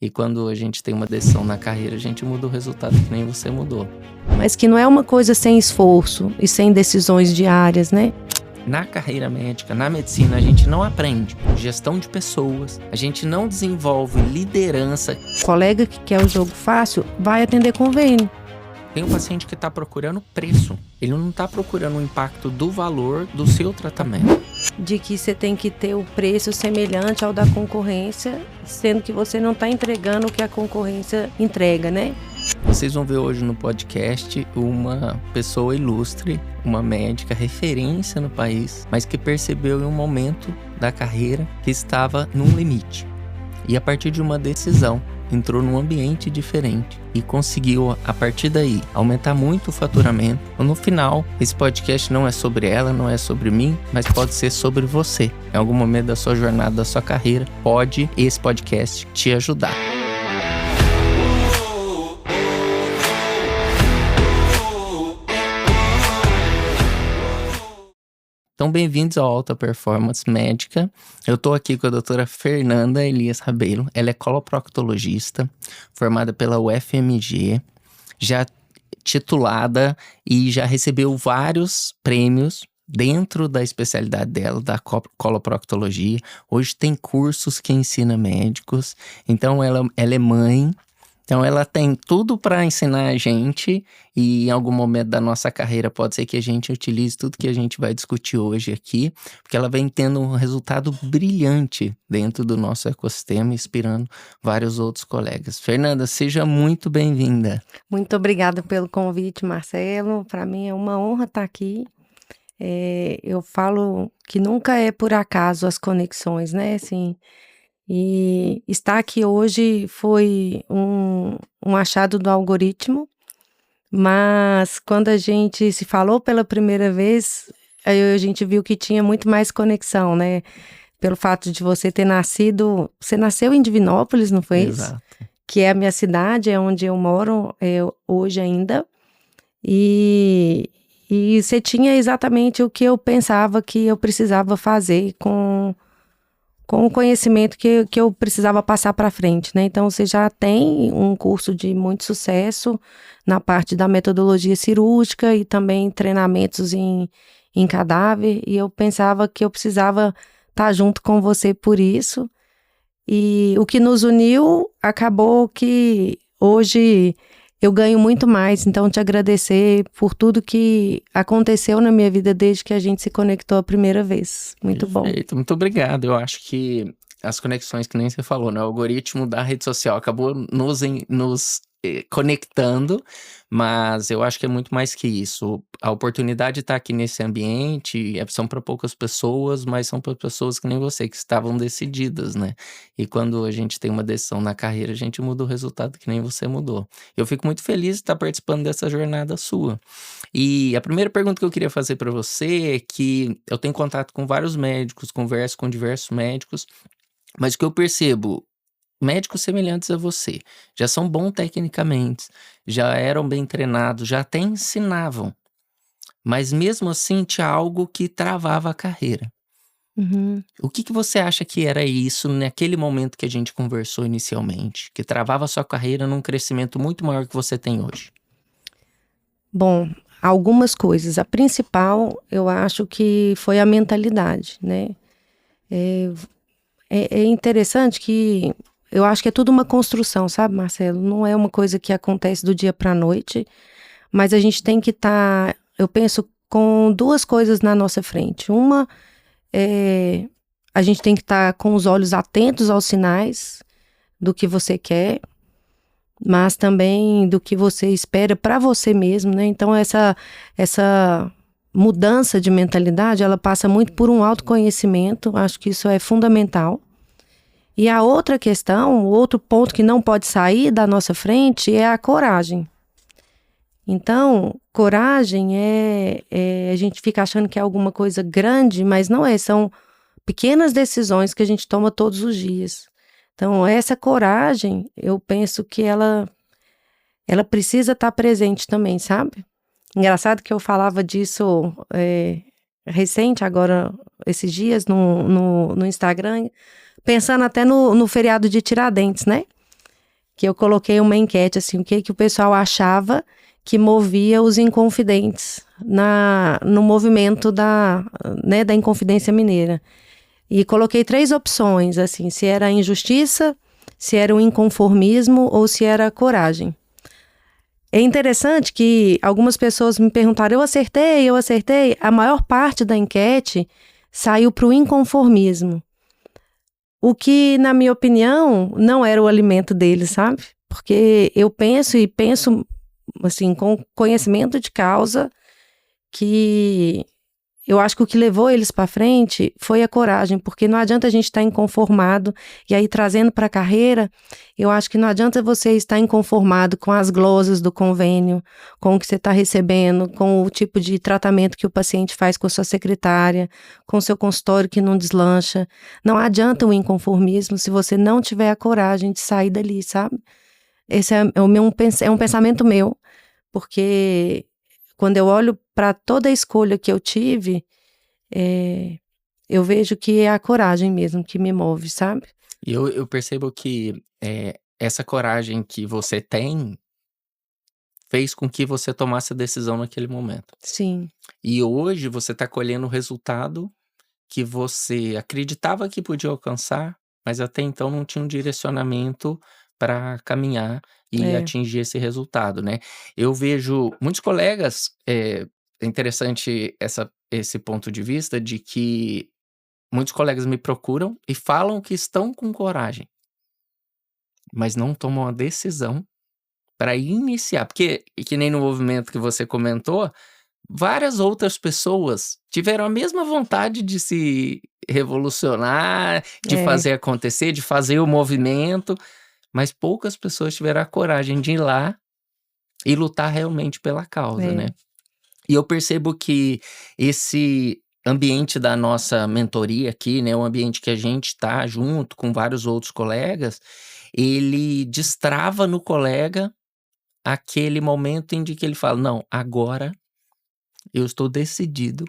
E quando a gente tem uma decisão na carreira, a gente muda o resultado que nem você mudou. Mas que não é uma coisa sem esforço e sem decisões diárias, né? Na carreira médica, na medicina, a gente não aprende gestão de pessoas, a gente não desenvolve liderança. O colega que quer o jogo fácil vai atender convênio. Tem um paciente que está procurando preço, ele não está procurando o impacto do valor do seu tratamento. De que você tem que ter o preço semelhante ao da concorrência, sendo que você não está entregando o que a concorrência entrega, né? Vocês vão ver hoje no podcast uma pessoa ilustre, uma médica referência no país, mas que percebeu em um momento da carreira que estava num limite. E a partir de uma decisão, entrou num ambiente diferente e conseguiu, a partir daí, aumentar muito o faturamento. No final, esse podcast não é sobre ela, não é sobre mim, mas pode ser sobre você. Em algum momento da sua jornada, da sua carreira, pode esse podcast te ajudar. Então, bem-vindos ao Alta Performance Médica. Eu estou aqui com a doutora Fernanda Elias Rabelo. Ela é coloproctologista, formada pela UFMG, já titulada e já recebeu vários prêmios dentro da especialidade dela, da coloproctologia. Hoje tem cursos que ensina médicos. Então, ela é mãe. Então, ela tem tudo para ensinar a gente e em algum momento da nossa carreira pode ser que a gente utilize tudo que a gente vai discutir hoje aqui, porque ela vem tendo um resultado brilhante dentro do nosso ecossistema, inspirando vários outros colegas. Fernanda, seja muito bem-vinda. Muito obrigada pelo convite, Marcelo. Para mim é uma honra estar aqui. Eu falo que nunca é por acaso as conexões, né? Assim, e estar aqui hoje foi um achado do algoritmo, mas quando a gente se falou pela primeira vez, aí a gente viu que tinha muito mais conexão, né? Pelo fato de você ter nascido... Você nasceu em Divinópolis, não foi isso? Exato. Que é a minha cidade, é onde eu moro hoje ainda. E você tinha exatamente o que eu pensava que eu precisava fazer com o conhecimento que eu precisava passar para frente, né? Então, você já tem um curso de muito sucesso na parte da metodologia cirúrgica e também treinamentos em cadáver, e eu pensava que eu precisava estar junto com você por isso. E o que nos uniu acabou que hoje eu ganho muito mais, então te agradecer por tudo que aconteceu na minha vida desde que a gente se conectou a primeira vez. Muito Perfeito, muito obrigado. Eu acho que as conexões que nem você falou, né? O algoritmo da rede social acabou nos conectando, mas eu acho que é muito mais que isso. A oportunidade de estar aqui nesse ambiente são para poucas pessoas, mas são para pessoas que nem você, que estavam decididas, né? E quando a gente tem uma decisão na carreira, a gente muda o resultado que nem você mudou. Eu fico muito feliz de estar participando dessa jornada sua. E a primeira pergunta que eu queria fazer para você é que eu tenho contato com vários médicos, converso com diversos médicos, mas o que eu percebo, médicos semelhantes a você, já são bons tecnicamente, já eram bem treinados, já até ensinavam, mas mesmo assim tinha algo que travava a carreira. Uhum. O que você acha que era isso naquele momento que a gente conversou inicialmente, que travava a sua carreira num crescimento muito maior que você tem hoje? Bom, algumas coisas. A principal, eu acho que foi a mentalidade, né? É interessante que eu acho que é tudo uma construção, sabe, Marcelo? Não é uma coisa que acontece do dia para a noite, mas a gente tem que estar, eu penso, com duas coisas na nossa frente. Uma é a gente tem que estar com os olhos atentos aos sinais do que você quer, mas também do que você espera para você mesmo, né? Então, essa mudança de mentalidade, ela passa muito por um autoconhecimento, acho que isso é fundamental. E a outra questão, o outro ponto que não pode sair da nossa frente é a coragem. Então, coragem a gente fica achando que é alguma coisa grande, mas não é, são pequenas decisões que a gente toma todos os dias. Então, essa coragem, eu penso que ela precisa estar presente também, sabe? Engraçado que eu falava disso recente, agora, esses dias, no Instagram, pensando até no feriado de Tiradentes, né? que eu coloquei uma enquete, assim, o que o pessoal achava que movia os inconfidentes no movimento né, da Inconfidência Mineira. E coloquei 3 opções, assim, se era a injustiça, se era o inconformismo ou se era a coragem. É interessante que algumas pessoas me perguntaram, eu acertei? A maior parte da enquete saiu para o inconformismo. O que, na minha opinião, não era o alimento deles, sabe? Porque eu penso assim, com conhecimento de causa, que eu acho que o que levou eles para frente foi a coragem, porque não adianta a gente estar inconformado, e aí trazendo para a carreira, eu acho que não adianta você estar inconformado com as glosas do convênio, com o que você está recebendo, com o tipo de tratamento que o paciente faz com a sua secretária, com o seu consultório que não deslancha. Não adianta o inconformismo se você não tiver a coragem de sair dali, sabe? Esse é um pensamento meu, porque quando eu olho para toda a escolha que eu tive, eu vejo que é a coragem mesmo que me move, sabe? E eu percebo que essa coragem que você tem fez com que você tomasse a decisão naquele momento. Sim. E hoje você está colhendo o resultado que você acreditava que podia alcançar, mas até então não tinha um direcionamento para caminhar e atingir esse resultado, né? Eu vejo muitos colegas, é interessante esse ponto de vista de que muitos colegas me procuram e falam que estão com coragem, mas não tomam a decisão para iniciar, porque, que nem no movimento que você comentou, várias outras pessoas tiveram a mesma vontade de se revolucionar, de fazer acontecer, de fazer o movimento, mas poucas pessoas tiveram a coragem de ir lá e lutar realmente pela causa, né? E eu percebo que esse ambiente da nossa mentoria aqui, né, o ambiente que a gente tá junto com vários outros colegas, ele destrava no colega aquele momento em que ele fala, não, agora eu estou decidido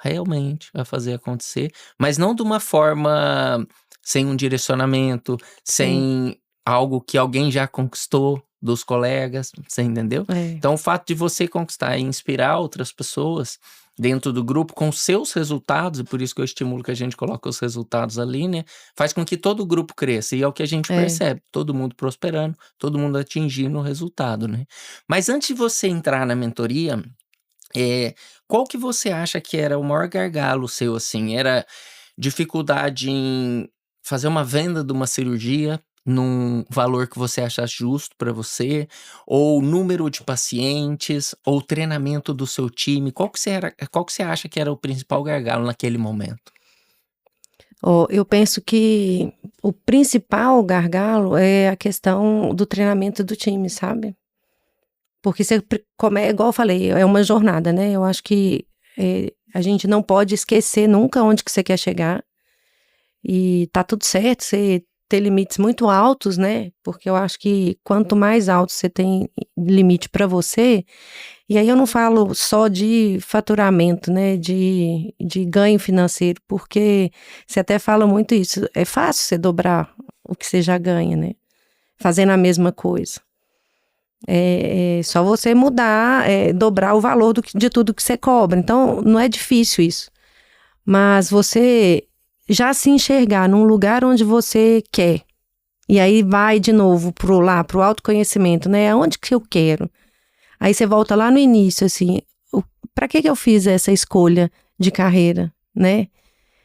realmente a fazer acontecer, mas não de uma forma sem um direcionamento, sem algo que alguém já conquistou dos colegas, você entendeu? Então o fato de você conquistar e inspirar outras pessoas dentro do grupo com seus resultados, e por isso que eu estimulo que a gente coloque os resultados ali, né? Faz com que todo o grupo cresça, e é o que a gente percebe, todo mundo prosperando, todo mundo atingindo o resultado, né? Mas antes de você entrar na mentoria, qual que você acha que era o maior gargalo seu, assim? Era dificuldade em fazer uma venda de uma cirurgia num valor que você achasse justo para você, ou número de pacientes, ou treinamento do seu time? Qual que você acha que era o principal gargalo naquele momento? Eu penso que o principal gargalo é a questão do treinamento do time, sabe? Porque igual eu falei, é uma jornada, né? Eu acho que a gente não pode esquecer nunca onde que você quer chegar. E tá tudo certo, você ter limites muito altos, né? Porque eu acho que quanto mais alto você tem limite para você, e aí eu não falo só de faturamento, né? De ganho financeiro, porque você até fala muito isso. É fácil você dobrar o que você já ganha, né? Fazendo a mesma coisa. É só você mudar, dobrar o valor de tudo que você cobra. Então, não é difícil isso. Mas você já se enxergar num lugar onde você quer. E aí vai de novo pro autoconhecimento, né? Aonde que eu quero? Aí você volta lá no início, assim, para que eu fiz essa escolha de carreira, né?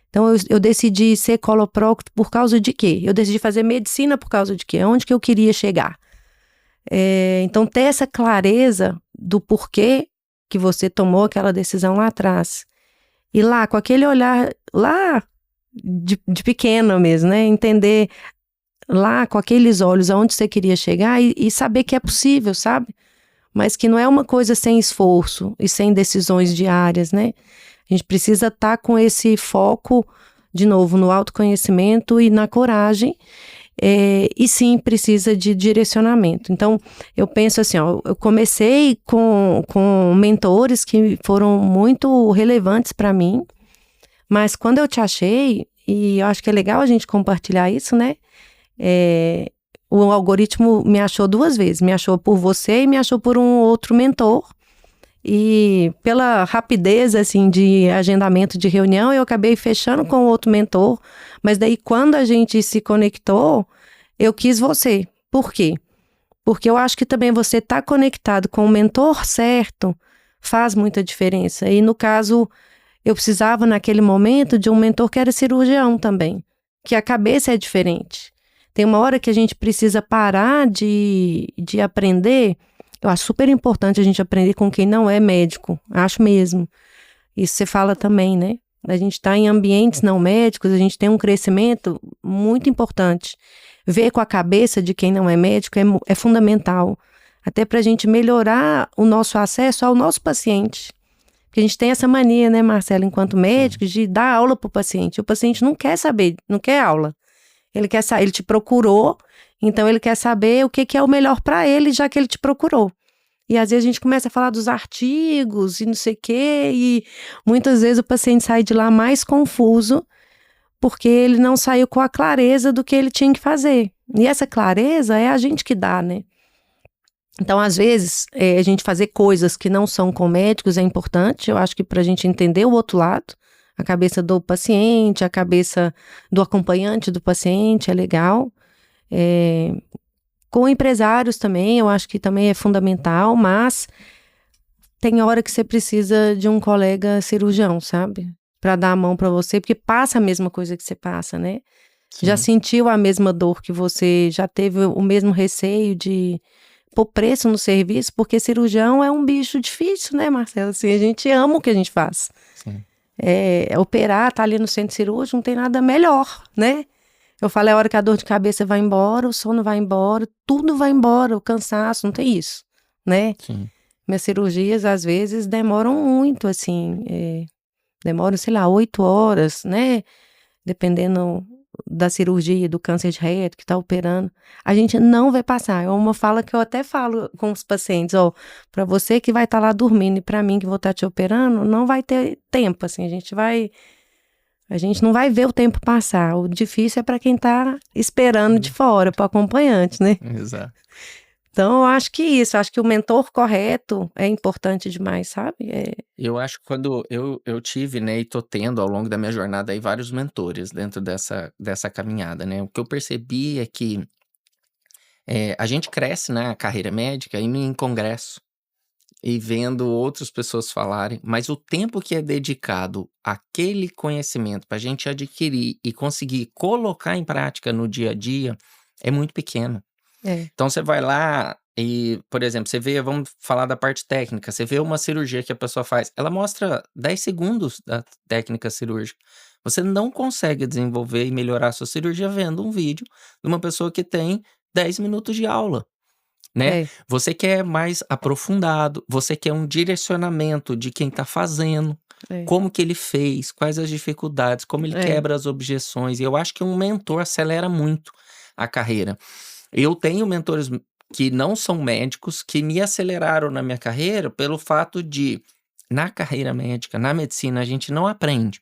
Então, eu decidi ser coloprocto por causa de quê? Eu decidi fazer medicina por causa de quê? Aonde que eu queria chegar? Então, ter essa clareza do porquê que você tomou aquela decisão lá atrás. E lá, com aquele olhar lá de pequena mesmo, né? Entender lá com aqueles olhos aonde você queria chegar e saber que é possível, sabe? Mas que não é uma coisa sem esforço e sem decisões diárias, né? A gente precisa estar com esse foco, de novo, no autoconhecimento e na coragem. E sim, precisa de direcionamento. Então, eu penso assim, eu comecei com mentores que foram muito relevantes para mim, mas quando eu te achei, e eu acho que é legal a gente compartilhar isso, né? o algoritmo me achou 2 vezes, me achou por você e me achou por um outro mentor. E pela rapidez, assim, de agendamento de reunião, eu acabei fechando com o outro mentor, mas daí quando a gente se conectou, eu quis você. Por quê? Porque eu acho que também você estar conectado com o mentor certo faz muita diferença. E no caso, eu precisava naquele momento de um mentor que era cirurgião também, que a cabeça é diferente. Tem uma hora que a gente precisa parar de aprender. Eu acho super importante a gente aprender com quem não é médico, acho mesmo. Isso você fala também, né? A gente está em ambientes não médicos, a gente tem um crescimento muito importante. Ver com a cabeça de quem não é médico é fundamental, até para a gente melhorar o nosso acesso ao nosso paciente. Porque a gente tem essa mania, né, Marcelo, enquanto médicos, de dar aula para o paciente. O paciente não quer saber, não quer aula. Ele te procurou, então ele quer saber o que é o melhor para ele, já que ele te procurou. E às vezes a gente começa a falar dos artigos e não sei o quê, e muitas vezes o paciente sai de lá mais confuso, porque ele não saiu com a clareza do que ele tinha que fazer. E essa clareza é a gente que dá, né? Então, às vezes, a gente fazer coisas que não são com médicos é importante, eu acho que para a gente entender o outro lado, a cabeça do paciente, a cabeça do acompanhante do paciente, é legal. Com empresários também, eu acho que também é fundamental, mas tem hora que você precisa de um colega cirurgião, sabe? Para dar a mão para você, porque passa a mesma coisa que você passa, né? Sim. Já sentiu a mesma dor que você, já teve o mesmo receio de pôr preço no serviço, porque cirurgião é um bicho difícil, né, Marcelo? Assim, a gente ama o que a gente faz. Sim. Operar, tá ali no centro cirúrgico, não tem nada melhor, né? Eu falo, é a hora que a dor de cabeça vai embora, o sono vai embora, tudo vai embora, o cansaço, não tem isso, né? Sim. Minhas cirurgias, às vezes, demoram muito, assim, demoram, sei lá, 8 horas, né? Dependendo da cirurgia, do câncer de reto que tá operando, a gente não vai passar. É uma fala que eu até falo com os pacientes, ó, para você que vai estar lá dormindo e para mim que vou estar te operando, não vai ter tempo, assim, a gente não vai ver o tempo passar. O difícil é para quem tá esperando de fora, para o acompanhante, né? Exato. Então, eu acho que acho que o mentor correto é importante demais, sabe? Eu acho que quando eu tive, né, e tô tendo ao longo da minha jornada aí vários mentores dentro dessa caminhada, né? O que eu percebi é que a gente cresce na carreira médica indo em congresso e vendo outras pessoas falarem, mas o tempo que é dedicado àquele conhecimento para a gente adquirir e conseguir colocar em prática no dia a dia é muito pequeno. É, Então você vai lá e, por exemplo, você vê, vamos falar da parte técnica, você vê uma cirurgia que a pessoa faz, ela mostra 10 segundos da técnica cirúrgica. Você não consegue desenvolver e melhorar a sua cirurgia vendo um vídeo de uma pessoa que tem 10 minutos de aula, né? é, Você quer mais aprofundado, você quer um direcionamento de quem está fazendo, é, como que ele fez, quais as dificuldades, como ele é, quebra as objeções. E eu acho que um mentor acelera muito a carreira. Eu tenho mentores que não são médicos, que me aceleraram na minha carreira pelo fato de, na carreira médica, na medicina, a gente não aprende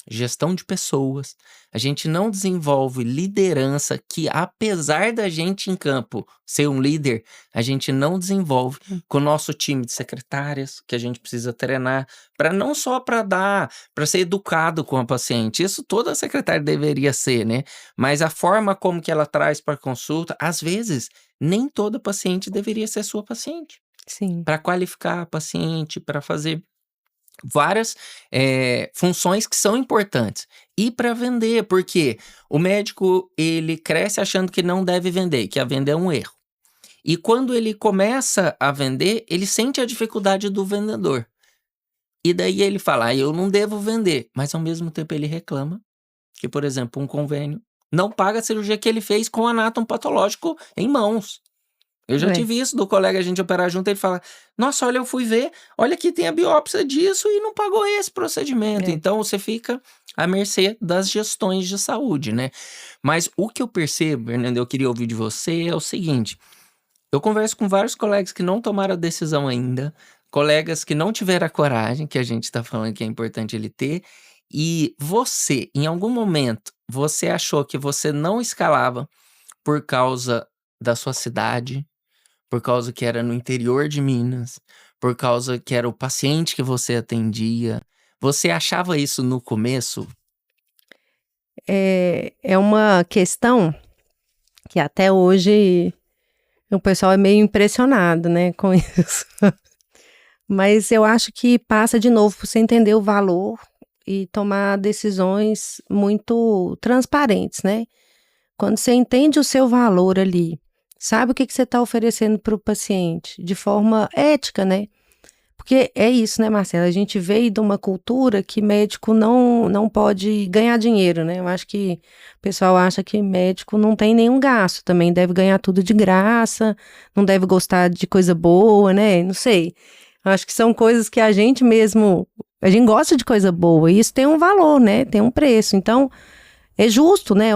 gestão de pessoas, a gente não desenvolve liderança, que apesar da gente em campo ser um líder, a gente não desenvolve com o nosso time de secretárias, que a gente precisa treinar, para não só para ser educado com a paciente, isso toda secretária deveria ser, né? Mas a forma como que ela traz para consulta, às vezes, nem toda paciente deveria ser sua paciente. sim, Para qualificar a paciente, para fazer várias funções que são importantes. E para vender, porque o médico ele cresce achando que não deve vender, que a venda é um erro. E quando ele começa a vender, ele sente a dificuldade do vendedor. E daí ele fala, eu não devo vender. Mas ao mesmo tempo ele reclama que, por exemplo, um convênio não paga a cirurgia que ele fez com anátomo patológico em mãos. Eu já é, tive isso do colega a gente operar junto, ele fala, nossa, olha, eu fui ver, olha aqui tem a biópsia disso e não pagou esse procedimento. É. Então você fica à mercê das gestões de saúde, né? Mas o que eu percebo, Fernando, eu queria ouvir de você é o seguinte, eu converso com vários colegas que não tomaram a decisão ainda, colegas que não tiveram a coragem, que a gente está falando que é importante ele ter, e você, em algum momento, você achou que você não escalava por causa da sua cidade, por causa que era no interior de Minas, por causa que era o paciente que você atendia. Você achava isso no começo? É uma questão que até hoje o pessoal é meio impressionado, né, com isso. Mas eu acho que passa de novo por você entender o valor e tomar decisões muito transparentes, né? Quando você entende o seu valor ali, sabe o que você está oferecendo para o paciente, de forma ética, né? Porque é isso, né, Marcela? A gente veio de uma cultura que médico não pode ganhar dinheiro, né? Eu acho que o pessoal acha que médico não tem nenhum gasto, também deve ganhar tudo de graça, não deve gostar de coisa boa, né? Não sei. Eu acho que são coisas que a gente mesmo, a gente gosta de coisa boa, e isso tem um valor, né? Tem um preço. Então, é justo, né?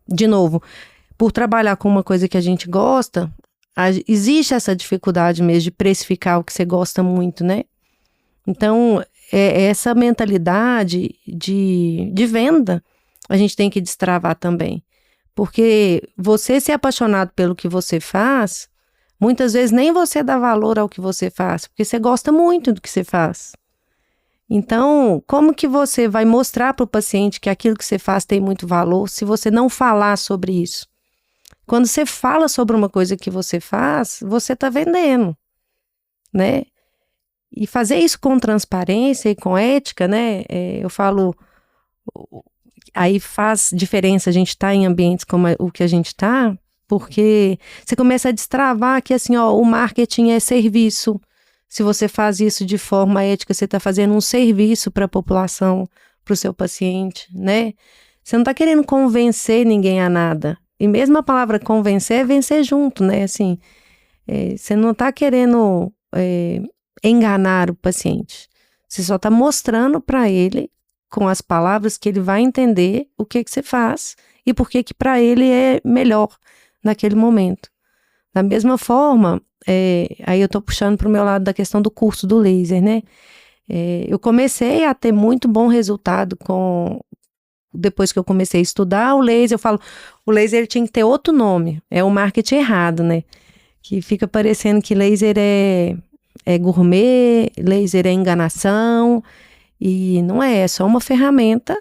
De novo, por trabalhar com uma coisa que a gente gosta, existe essa dificuldade mesmo de precificar o que você gosta muito, né? Então, essa mentalidade de venda, a gente tem que destravar também. Porque você ser apaixonado pelo que você faz, muitas vezes nem você dá valor ao que você faz, porque você gosta muito do que você faz. Então, como que você vai mostrar para o paciente que aquilo que você faz tem muito valor se você não falar sobre isso? Quando você fala sobre uma coisa que você faz, você está vendendo, né? E fazer isso com transparência e com ética, né? Eu falo, aí faz diferença a gente estar em ambientes como o que a gente está, porque você começa a destravar que assim, ó, o marketing é serviço. Se você faz isso de forma ética, você está fazendo um serviço para a população, para o seu paciente, né? Você não está querendo convencer ninguém a nada. E mesmo a palavra convencer é vencer junto, né? Assim, você não está querendo enganar o paciente. Você só está mostrando para ele, com as palavras, que ele vai entender o que você faz e por que para ele é melhor naquele momento. Da mesma forma, aí eu estou puxando para o meu lado da questão do curso do laser, né? Eu comecei a ter muito bom resultado depois que eu comecei a estudar o laser. Eu falo, o laser tinha que ter outro nome, é o marketing errado, né? Que fica parecendo que laser é gourmet, laser é enganação, e não é só uma ferramenta.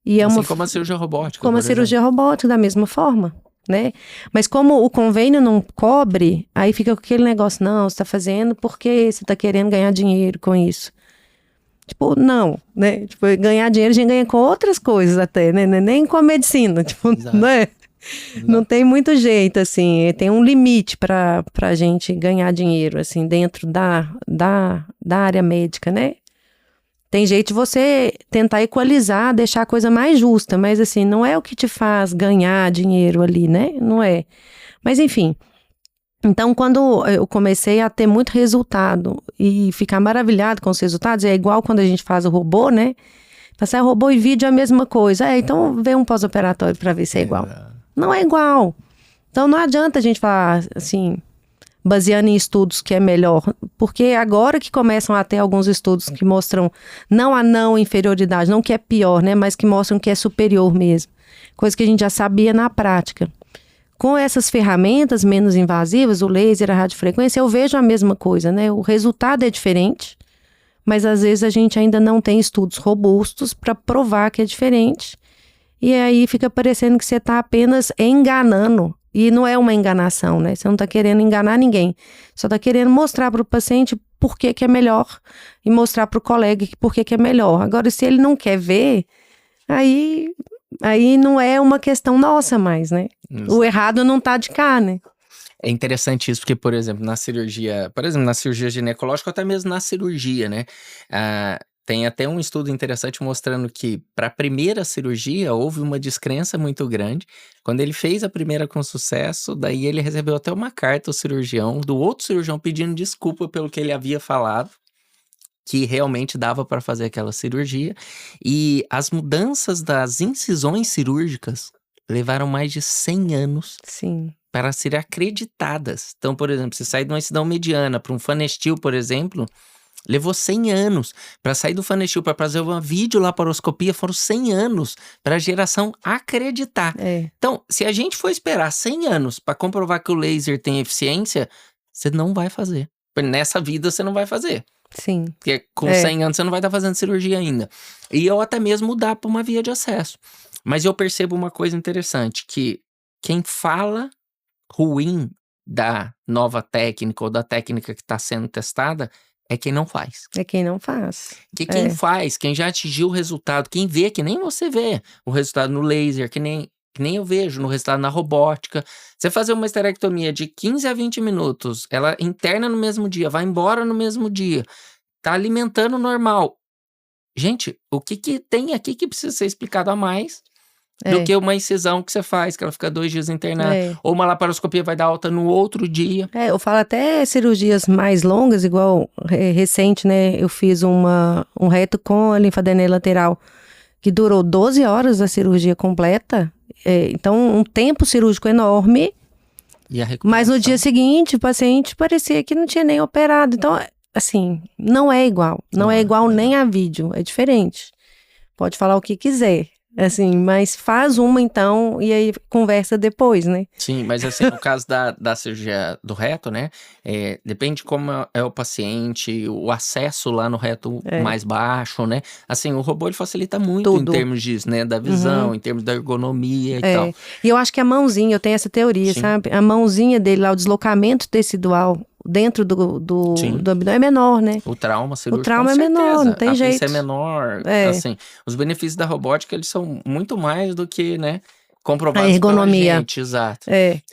E assim como a cirurgia robótica, como a cirurgia robótica, da mesma forma, né? Mas como o convênio não cobre, aí fica com aquele negócio, não, você está fazendo porque você está querendo ganhar dinheiro com isso. Tipo, não, né? Tipo, ganhar dinheiro a gente ganha com outras coisas até, né? Nem com a medicina, tipo, né? Não tem muito jeito, assim, tem um limite pra gente ganhar dinheiro, assim, dentro da área médica, né? Tem jeito de você tentar equalizar, deixar a coisa mais justa, mas assim, não é o que te faz ganhar dinheiro ali, né? Não é. Mas enfim, então quando eu comecei a ter muito resultado e ficar maravilhado com os resultados, é igual quando a gente faz o robô, né? Passar robô e vídeo é a mesma coisa. Então vê um pós-operatório para ver se é igual. Não é igual. Então não adianta a gente falar assim, baseando em estudos que é melhor, porque agora que começam a ter alguns estudos que mostram não a não inferioridade, não que é pior, né, mas que mostram que é superior mesmo, coisa que a gente já sabia na prática. Com essas ferramentas menos invasivas, o laser, a radiofrequência, eu vejo a mesma coisa, né, o resultado é diferente, mas às vezes a gente ainda não tem estudos robustos para provar que é diferente, e aí fica parecendo que você está apenas enganando. E não é uma enganação, né? Você não está querendo enganar ninguém. Só está querendo mostrar para o paciente por que é melhor e mostrar para o colega por que é melhor. Agora, se ele não quer ver, aí não é uma questão nossa mais, né? Exato. O errado não está de cá, né? É interessante isso, porque, por exemplo, na cirurgia ginecológica, ou até mesmo na cirurgia, né? Tem até um estudo interessante mostrando que para a primeira cirurgia houve uma descrença muito grande. Quando ele fez a primeira com sucesso, daí ele recebeu até uma carta do cirurgião, do outro cirurgião pedindo desculpa pelo que ele havia falado, que realmente dava para fazer aquela cirurgia. E as mudanças das incisões cirúrgicas levaram mais de 100 anos. Sim. Para serem acreditadas. Então, por exemplo, se sair de uma incisão mediana para um fanestil, por exemplo, Levou 100 anos para sair do funestio, para fazer uma videolaparoscopia, foram 100 anos para a geração acreditar. Então, se a gente for esperar 100 anos para comprovar que o laser tem eficiência, você não vai fazer. Nessa vida você não vai fazer. Sim. Porque com 100 anos você não vai estar fazendo cirurgia ainda. E eu até mesmo mudar para uma via de acesso. Mas eu percebo uma coisa interessante, que quem fala ruim da nova técnica ou da técnica que está sendo testada é quem não faz. É quem não faz. Que quem faz, quem já atingiu o resultado, quem vê, que nem você vê o resultado no laser, que nem eu vejo no resultado na robótica. Você fazer uma esterectomia de 15 a 20 minutos, ela interna no mesmo dia, vai embora no mesmo dia, tá alimentando normal. Gente, o que tem aqui que precisa ser explicado a mais do que uma incisão que você faz, que ela fica 2 dias internada, ou uma laparoscopia vai dar alta no outro dia. Eu falo até cirurgias mais longas, igual recente, né? Eu fiz um reto com a linfadenia lateral, que durou 12 horas a cirurgia completa. Então, um tempo cirúrgico enorme. Mas no dia seguinte, o paciente parecia que não tinha nem operado. Então, assim, não é igual. Não é igual nem a vídeo, é diferente. Pode falar o que quiser. Assim, mas faz uma então e aí conversa depois, né? Sim, mas assim, no caso da cirurgia do reto, né? Depende como é o paciente, o acesso lá no reto mais baixo, né? Assim, o robô ele facilita muito em termos disso, né? Da visão, em termos da ergonomia e tal. E eu acho que a mãozinha, eu tenho essa teoria, sabe? A mãozinha dele lá, o deslocamento tecidual dentro do abdômen é menor, né? O trauma cirúrgico, o trauma é menor, não tem jeito. A é menor, assim. Os benefícios da robótica, eles são muito mais do que, né? Comprovados a ergonomia. Pela gente, exato.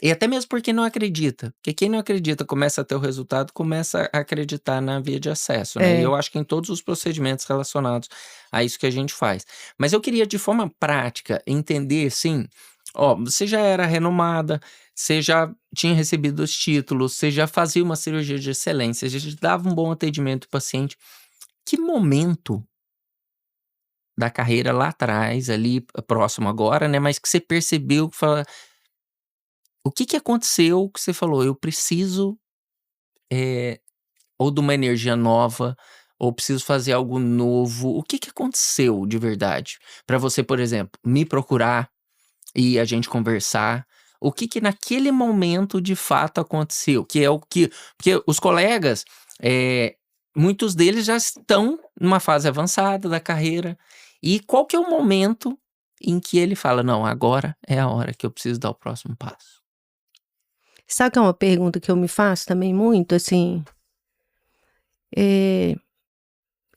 E até mesmo porque não acredita. Porque quem não acredita começa a ter o resultado, começa a acreditar na via de acesso, né? E eu acho que em todos os procedimentos relacionados a isso que a gente faz. Mas eu queria, de forma prática, entender, assim, você já era renomada, você já tinha recebido os títulos, você já fazia uma cirurgia de excelência, você já dava um bom atendimento ao paciente. Que momento da carreira lá atrás, ali próximo agora, né? Mas que você percebeu, o que aconteceu que você falou, eu preciso ou de uma energia nova, ou preciso fazer algo novo. O que aconteceu de verdade? Para você, por exemplo, me procurar e a gente conversar. O que naquele momento de fato aconteceu? Que é o que... Porque os colegas, muitos deles já estão numa fase avançada da carreira. E qual que é o momento em que ele fala, não, agora é a hora que eu preciso dar o próximo passo? Sabe que é uma pergunta que eu me faço também muito, assim...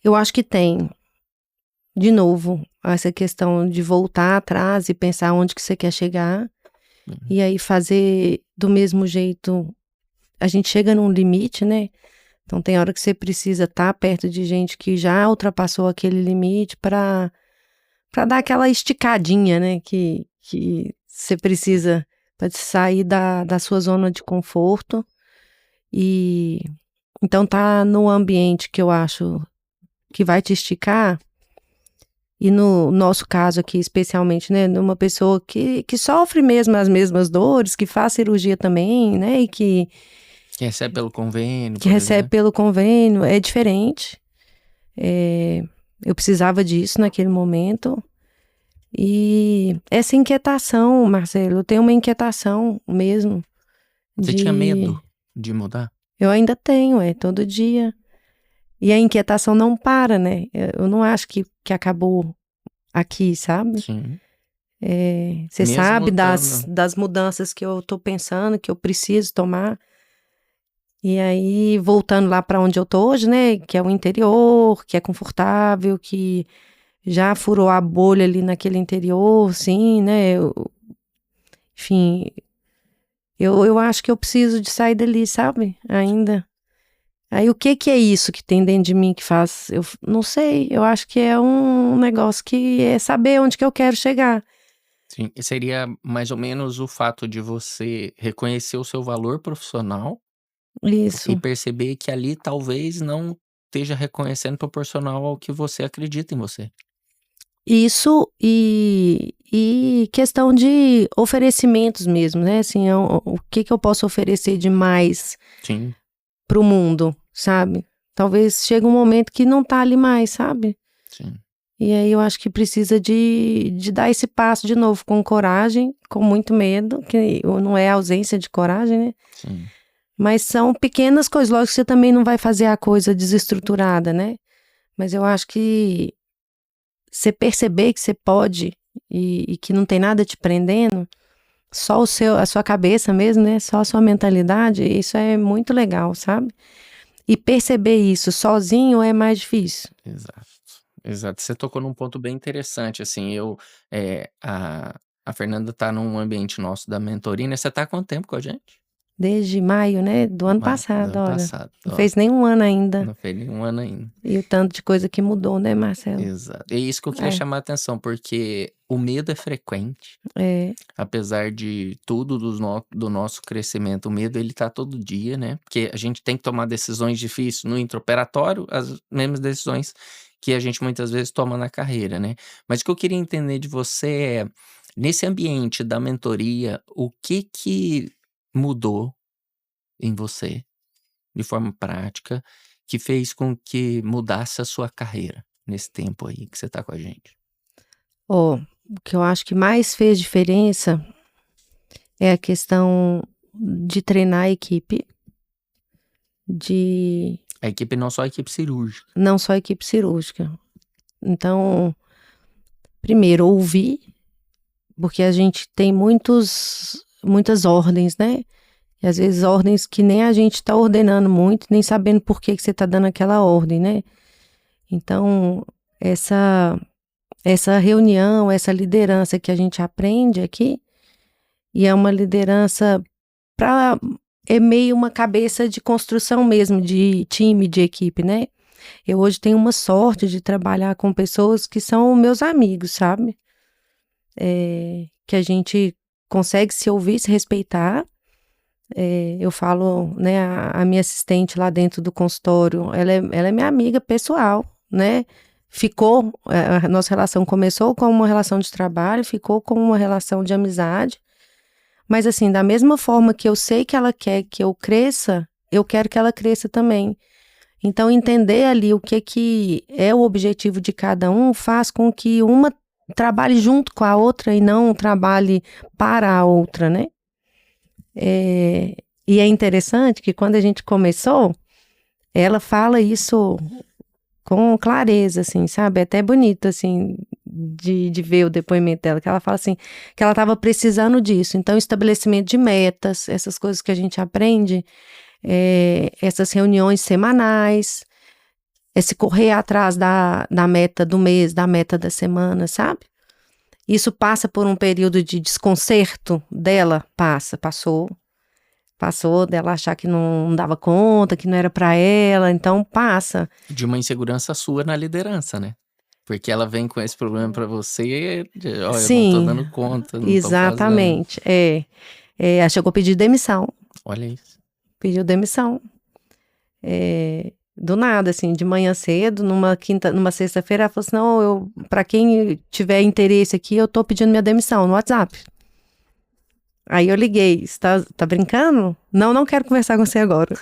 eu acho que tem, de novo, essa questão de voltar atrás e pensar onde que você quer chegar. E aí fazer do mesmo jeito. A gente chega num limite, né? Então tem hora que você precisa estar perto de gente que já ultrapassou aquele limite para dar aquela esticadinha, né? Que você precisa para sair da sua zona de conforto. E então tá no ambiente que eu acho que vai te esticar. E no nosso caso aqui, especialmente, né, numa pessoa que sofre mesmo as mesmas dores, que faz cirurgia também, né, e que recebe pelo convênio. Que recebe pelo convênio, é diferente. Eu precisava disso naquele momento. E essa inquietação, Marcelo, eu tenho uma inquietação mesmo. Você tinha medo de mudar? Eu ainda tenho, todo dia. E a inquietação não para, né? Eu não acho que acabou aqui, sabe? Sim. Você sabe das mudanças que eu tô pensando, que eu preciso tomar. E aí, voltando lá para onde eu tô hoje, né? Que é o interior, que é confortável, que já furou a bolha ali naquele interior, sim, né? Enfim, eu acho que eu preciso de sair dali, sabe? Ainda. Aí o que é isso que tem dentro de mim que faz? Eu não sei, eu acho que é um negócio que é saber onde que eu quero chegar. Sim, e seria mais ou menos o fato de você reconhecer o seu valor profissional. Isso. E perceber que ali talvez não esteja reconhecendo proporcional ao que você acredita em você. Isso e questão de oferecimentos mesmo, né? Assim, o que eu posso oferecer de mais pro mundo, sabe? talvez chegue um momento que não tá ali mais, sabe? Sim. E aí eu acho que precisa de dar esse passo de novo, com coragem, com muito medo, que não é ausência de coragem, né? Sim. Mas são pequenas coisas, lógico que você também não vai fazer a coisa desestruturada, né? Mas eu acho que você perceber que você pode e que não tem nada te prendendo, só a sua cabeça mesmo, né? Só a sua mentalidade, isso é muito legal, sabe? E perceber isso sozinho é mais difícil. Exato. Exato. Você tocou num ponto bem interessante, assim, a Fernanda tá num ambiente nosso da mentoria, né? Você tá há quanto tempo com a gente? Desde maio, né? Do ano Maio do passado, ano olha. passado. Não Ó, fez nem um ano ainda. não fez nenhum ano ainda. E o tanto de coisa que mudou, né, Marcelo? Exato. É isso que eu queria É, chamar a atenção, porque o medo é frequente. é, Apesar de tudo do nosso crescimento, o medo ele tá todo dia, né? Porque a gente tem que tomar decisões difíceis no intraoperatório, as mesmas decisões que a gente muitas vezes toma na carreira, né? Mas o que eu queria entender de você é, nesse ambiente da mentoria, o que mudou em você, de forma prática, que fez com que mudasse a sua carreira nesse tempo aí que você tá com a gente? Ó, o que eu acho que mais fez diferença é a questão de treinar a equipe, de A equipe não só a equipe cirúrgica. não só a equipe cirúrgica. Então, primeiro, ouvir, porque a gente tem muitas ordens, né? E às vezes ordens que nem a gente está ordenando muito, nem sabendo por que você está dando aquela ordem, né? Então, essa reunião, essa liderança que a gente aprende aqui, e é uma liderança para é meio uma cabeça de construção mesmo, de time, de equipe, né? Eu hoje tenho uma sorte de trabalhar com pessoas que são meus amigos, sabe? Que a gente consegue se ouvir, se respeitar. Eu falo, né, a minha assistente lá dentro do consultório, ela é minha amiga pessoal, né? A nossa relação começou como uma relação de trabalho, ficou como uma relação de amizade. Mas assim, da mesma forma que eu sei que ela quer que eu cresça, eu quero que ela cresça também. Então, entender ali o que é o objetivo de cada um faz com que uma trabalhe junto com a outra e não trabalhe para a outra, né? E é interessante que quando a gente começou, ela fala isso com clareza, assim, sabe? É até bonito, assim, de ver o depoimento dela, que ela fala assim, que ela estava precisando disso. Então, estabelecimento de metas, essas coisas que a gente aprende, essas reuniões semanais, esse correr atrás da meta do mês, da meta da semana, sabe? Isso passa por um período de desconcerto dela? Passou dela achar que não dava conta, que não era para ela, então passa. De uma insegurança sua na liderança, né? Porque ela vem com esse problema pra você, ó, eu não tô Sim, dando conta, não tô fazendo. exatamente. Ela chegou a pedir demissão. Olha isso. Pediu demissão. Do nada, assim, de manhã cedo, numa sexta-feira, ela falou assim: não, pra quem tiver interesse aqui, eu tô pedindo minha demissão no WhatsApp. Aí eu liguei, você tá brincando? Não quero conversar com você agora.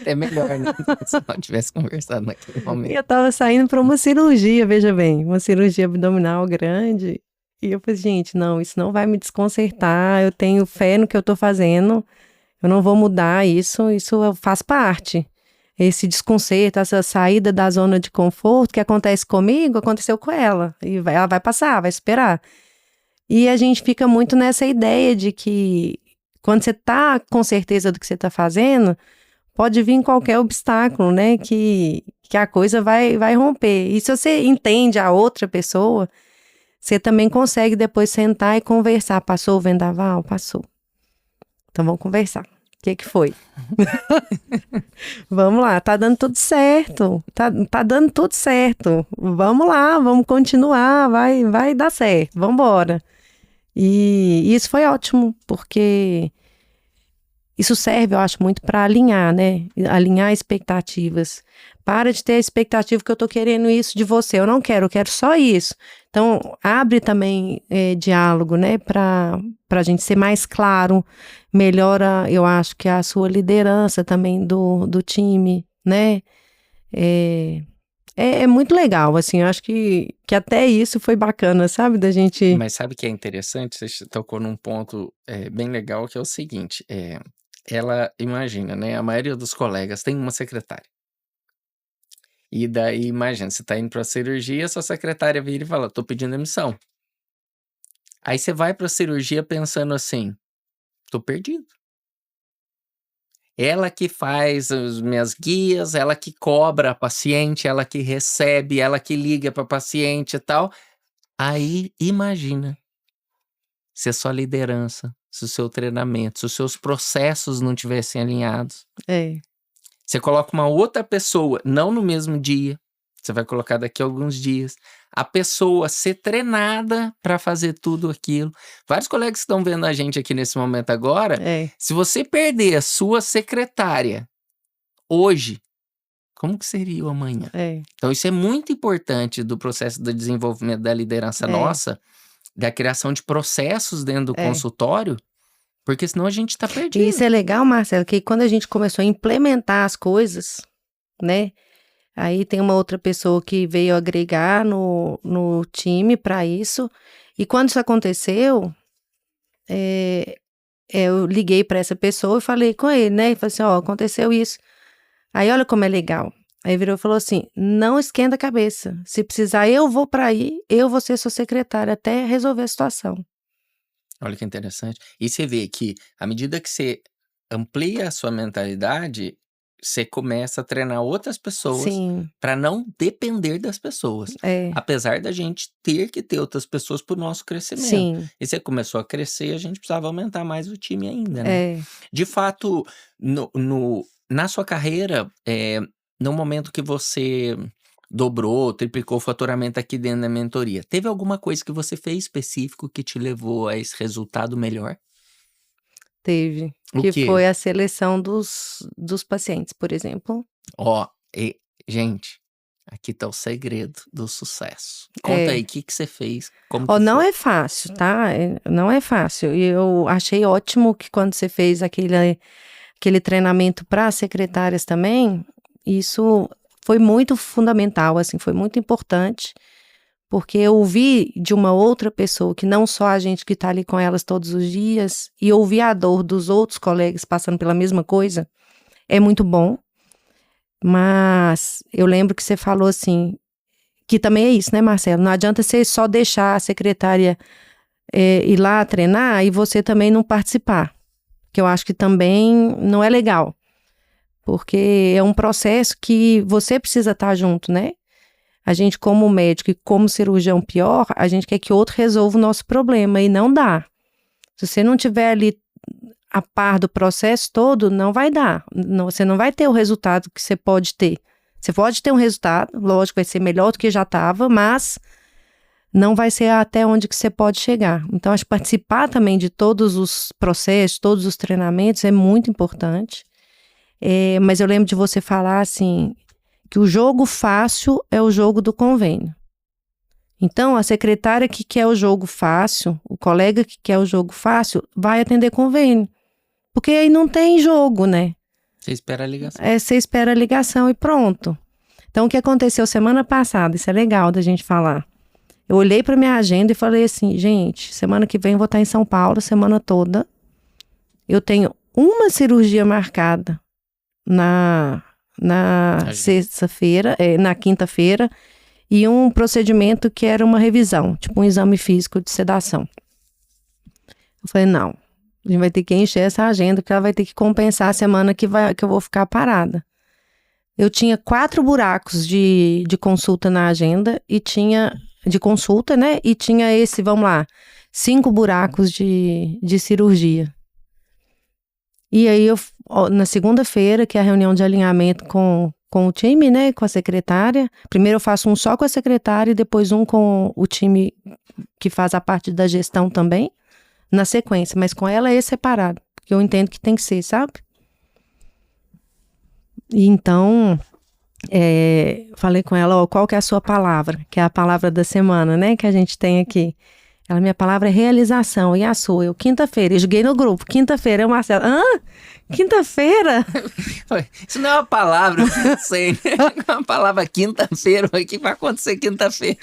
É melhor, né? Se não tivesse conversado naquele E momento. eu tava saindo pra uma cirurgia, veja bem, uma cirurgia abdominal grande. E eu falei, gente, não, isso não vai me desconcertar, eu tenho fé no que eu tô fazendo, eu não vou mudar isso faz parte. Esse desconcerto, essa saída da zona de conforto que acontece comigo, aconteceu com ela. E ela vai passar, vai superar. E a gente fica muito nessa ideia de que quando você tá com certeza do que você tá fazendo, pode vir qualquer obstáculo, né? Que a coisa vai romper. E se você entende a outra pessoa, você também consegue depois sentar e conversar. Passou o vendaval? Passou. Então vamos conversar. O que foi? Vamos lá, tá dando tudo certo. Tá dando tudo certo. Vamos lá, vamos continuar, vai dar certo. Vamos embora. E isso foi ótimo, porque isso serve, eu acho, muito para alinhar, né? Alinhar expectativas. Para de ter a expectativa que eu tô querendo isso de você. Eu não quero, eu quero só isso. Então, abre também diálogo, né? Para a gente ser mais claro. Melhora, eu acho que a sua liderança também do time, né? É muito legal, assim. Eu acho que até isso foi bacana, sabe? Da gente... Mas sabe o que é interessante? Você tocou num ponto bem legal, que é o seguinte. Ela, imagina, né? A maioria dos colegas tem uma secretária. E daí, imagina, você tá indo pra cirurgia, sua secretária vira e fala, tô pedindo demissão. Aí você vai pra cirurgia pensando assim, tô perdido. Ela que faz as minhas guias, ela que cobra a paciente, ela que recebe, ela que liga pra paciente e tal. Aí, imagina, se a sua liderança, se o seu treinamento, se os seus processos não tivessem alinhados. Você coloca uma outra pessoa, não no mesmo dia, você vai colocar daqui a alguns dias, a pessoa ser treinada para fazer tudo aquilo. Vários colegas que estão vendo a gente aqui nesse momento agora, se você perder a sua secretária hoje, como que seria o amanhã? Então isso é muito importante do processo de desenvolvimento da liderança nossa, da criação de processos dentro do consultório, porque senão a gente tá perdido. E isso é legal, Marcelo, que quando a gente começou a implementar as coisas, né? Aí tem uma outra pessoa que veio agregar no time para isso. E quando isso aconteceu, eu liguei para essa pessoa e falei com ele, né? E falei assim, aconteceu isso. Aí olha como é legal. Aí virou e falou assim, não esquenta a cabeça. Se precisar, eu vou para aí, eu vou ser sua secretária até resolver a situação. Olha que interessante. E você vê que, à medida que você amplia a sua mentalidade, você começa a treinar outras pessoas para não depender das pessoas. Apesar da gente ter que ter outras pessoas para o nosso crescimento. E você começou a crescer, a gente precisava aumentar mais o time ainda, né? De fato, na sua carreira, no momento que você dobrou, triplicou o faturamento aqui dentro da mentoria, teve alguma coisa que você fez específico que te levou a esse resultado melhor? Teve. Que foi a seleção dos pacientes, por exemplo. Gente, aqui tá o segredo do sucesso. Conta aí, o que você fez? Como não foi? É fácil, tá? Não é fácil. E eu achei ótimo que quando você fez aquele treinamento para secretárias também, isso foi muito fundamental, assim, foi muito importante, porque eu ouvi de uma outra pessoa, que não só a gente que está ali com elas todos os dias, e ouvir a dor dos outros colegas passando pela mesma coisa, é muito bom. Mas eu lembro que você falou assim, que também é isso, né, Marcelo? Não adianta você só deixar a secretária ir lá treinar e você também não participar, que eu acho que também não é legal. Porque é um processo que você precisa estar junto, né? A gente, como médico e como cirurgião pior, a gente quer que outro resolva o nosso problema e não dá. Se você não tiver ali a par do processo todo, não vai dar. Você não vai ter o resultado que você pode ter. Você pode ter um resultado, lógico, vai ser melhor do que já estava, mas não vai ser até onde que você pode chegar. Então, acho que participar também de todos os processos, todos os treinamentos é muito importante. Mas eu lembro de você falar assim, que o jogo fácil é o jogo do convênio. Então, a secretária que quer o jogo fácil, o colega que quer o jogo fácil, vai atender convênio. Porque aí não tem jogo, né? Você espera a ligação. Você espera a ligação e pronto. Então, o que aconteceu semana passada, isso é legal da gente falar. Eu olhei para minha agenda e falei assim, gente, semana que vem eu vou estar em São Paulo, semana toda. Eu tenho uma cirurgia marcada na sexta-feira, na quinta-feira, e um procedimento que era uma revisão, tipo um exame físico de sedação. Eu falei, não, a gente vai ter que encher essa agenda, porque ela vai ter que compensar a semana que eu vou ficar parada. Eu tinha 4 buracos de consulta na agenda, e tinha, de consulta, né, e tinha 5 buracos de cirurgia. E aí, na segunda-feira, que é a reunião de alinhamento com o time, né, com a secretária. Primeiro eu faço um só com a secretária e depois um com o time que faz a parte da gestão também, na sequência. Mas com ela é separado, porque eu entendo que tem que ser, sabe? E então, falei com ela, ó, qual que é a sua palavra? Que é a palavra da semana, né? Que a gente tem aqui. Ela, minha palavra é realização. E a sua? Eu, quinta-feira. Eu joguei no grupo. Quinta-feira. Eu, Marcelo, quinta-feira? Isso não é uma palavra, eu pensei, né? É uma palavra quinta-feira. O que vai acontecer quinta-feira?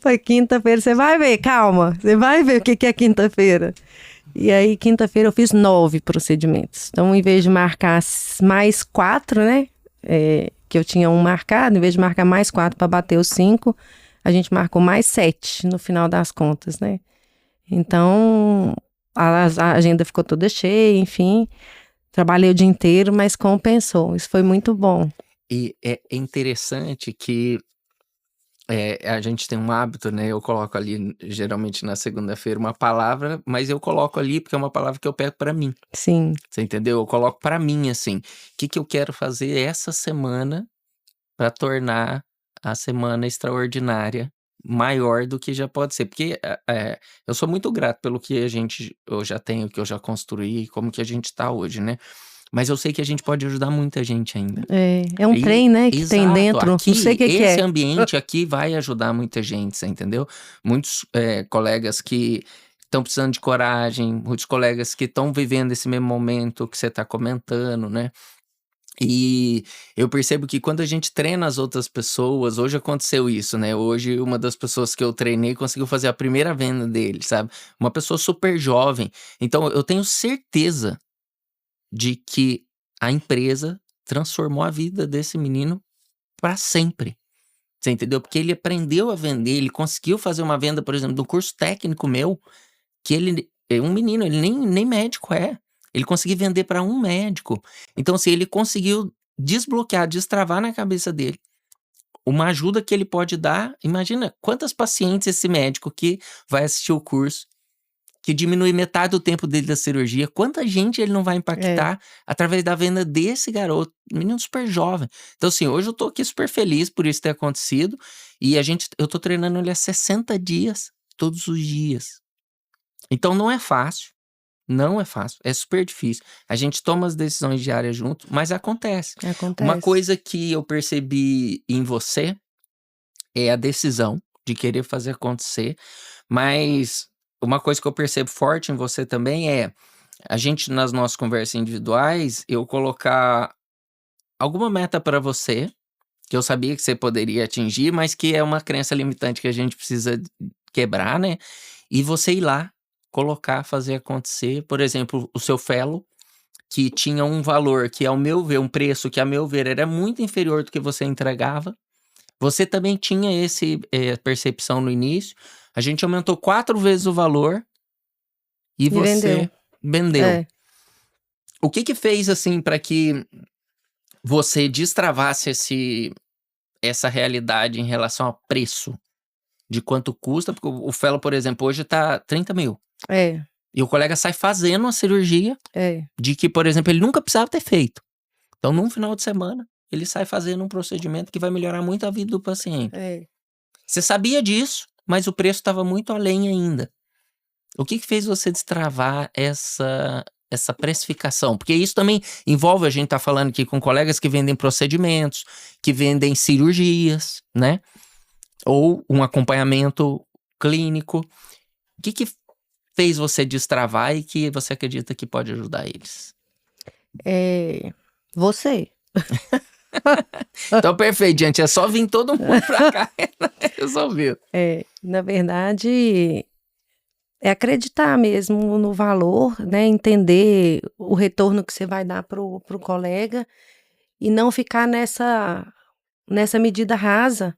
Foi quinta-feira. Você vai ver, calma. Você vai ver o que é quinta-feira. E aí, quinta-feira, eu fiz 9 procedimentos. Então, em vez de marcar mais 4, né? Que eu tinha um marcado, em vez de marcar mais 4 para bater os 5, a gente marcou mais 7 no final das contas, né? Então, a agenda ficou toda cheia, enfim. Trabalhei o dia inteiro, mas compensou. Isso foi muito bom. E é interessante que a gente tem um hábito, né? Eu coloco ali, geralmente na segunda-feira, uma palavra, mas eu coloco ali porque é uma palavra que eu pego para mim. Sim. Você entendeu? Eu coloco para mim, assim, o que eu quero fazer essa semana para tornar a semana extraordinária maior do que já pode ser. Porque eu sou muito grato pelo que eu já tenho, que eu já construí, como que a gente tá hoje, né? Mas eu sei que a gente pode ajudar muita gente ainda. É um trem, né, que exato, tem dentro. Aqui, não sei o que é. Esse ambiente aqui vai ajudar muita gente, você entendeu? Muitos colegas que estão precisando de coragem, muitos colegas que estão vivendo esse mesmo momento que você está comentando, né? E eu percebo que quando a gente treina as outras pessoas, hoje aconteceu isso, né? Hoje uma das pessoas que eu treinei conseguiu fazer a primeira venda dele, sabe? Uma pessoa super jovem. Então eu tenho certeza de que a empresa transformou a vida desse menino para sempre. Você entendeu? Porque ele aprendeu a vender, ele conseguiu fazer uma venda, por exemplo, do curso técnico meu, que ele é um menino, ele nem médico é. Ele conseguiu vender para um médico. Então, assim, ele conseguiu desbloquear, destravar na cabeça dele uma ajuda que ele pode dar. Imagina quantas pacientes esse médico que vai assistir o curso, que diminui metade do tempo dele da cirurgia, quanta gente ele não vai impactar através da venda desse garoto, menino super jovem. Então, assim, hoje eu tô aqui super feliz por isso ter acontecido, e eu tô treinando ele há 60 dias, todos os dias. Então, não é fácil, é super difícil. A gente toma as decisões diárias junto, mas acontece. Uma coisa que eu percebi em você é a decisão de querer fazer acontecer, mas uma coisa que eu percebo forte em você também é a gente, nas nossas conversas individuais, eu colocar alguma meta para você, que eu sabia que você poderia atingir, mas que é uma crença limitante que a gente precisa quebrar, né? E você ir lá, colocar, fazer acontecer. Por exemplo, o seu fellow, que tinha um valor que, ao meu ver, um preço que, a meu ver, era muito inferior do que você entregava. Você também tinha esse percepção no início. A gente aumentou 4 vezes o valor e você vendeu. O que fez, assim, para que você destravasse essa realidade em relação a preço? De quanto custa? Porque o fellow, por exemplo, hoje tá 30 mil. E o colega sai fazendo uma cirurgia de que, por exemplo, ele nunca precisava ter feito. Então, num final de semana, ele sai fazendo um procedimento que vai melhorar muito a vida do paciente. Você sabia disso, mas o preço estava muito além ainda. O que fez você destravar essa precificação? Porque isso também envolve, a gente tá falando aqui com colegas que vendem procedimentos, que vendem cirurgias, né? Ou um acompanhamento clínico. O que fez você destravar e que você acredita que pode ajudar eles? Você. Então, perfeito, gente. É só vir todo mundo pra cá e resolveu. Na verdade, é acreditar mesmo no valor, né? Entender o retorno que você vai dar pro colega e não ficar nessa medida rasa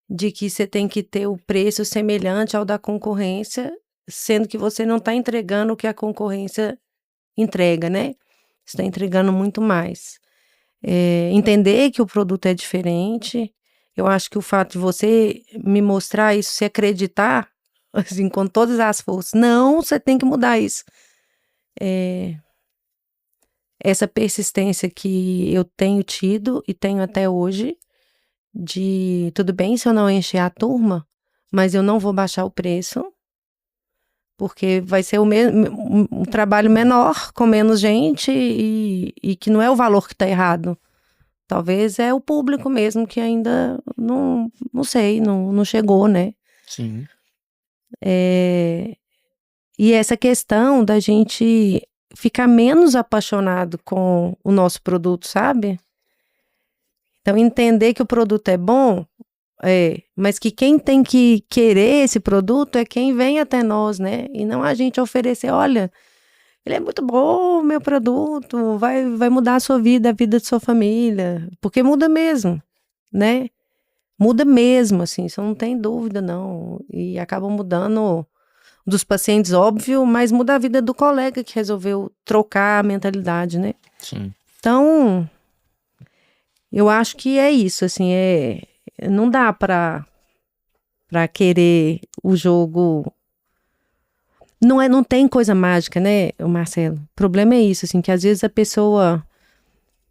de que você tem que ter o preço semelhante ao da concorrência, sendo que você não está entregando o que a concorrência entrega, né? Você está entregando muito mais. Entender que o produto é diferente. Eu acho que o fato de você me mostrar isso, se acreditar, assim, com todas as forças, não, você tem que mudar isso. Essa persistência que eu tenho tido e tenho até hoje, de tudo bem se eu não encher a turma, mas eu não vou baixar o preço, porque vai ser um trabalho menor, com menos gente, e que não é o valor que está errado. Talvez é o público mesmo que ainda não sei, não chegou, né? Sim. E essa questão da gente ficar menos apaixonado com o nosso produto, sabe? Então, entender que o produto é bom, mas que quem tem que querer esse produto é quem vem até nós, né? E não a gente oferecer, olha, ele é muito bom, meu produto, vai mudar a sua vida, a vida de sua família. Porque muda mesmo, né? Muda mesmo, assim, isso não tem dúvida, não. E acaba mudando dos pacientes, óbvio, mas muda a vida do colega que resolveu trocar a mentalidade, né? Sim. Então, eu acho que é isso, assim, não dá para querer o jogo. Não tem coisa mágica, né, Marcelo? O problema é isso, assim, que às vezes a pessoa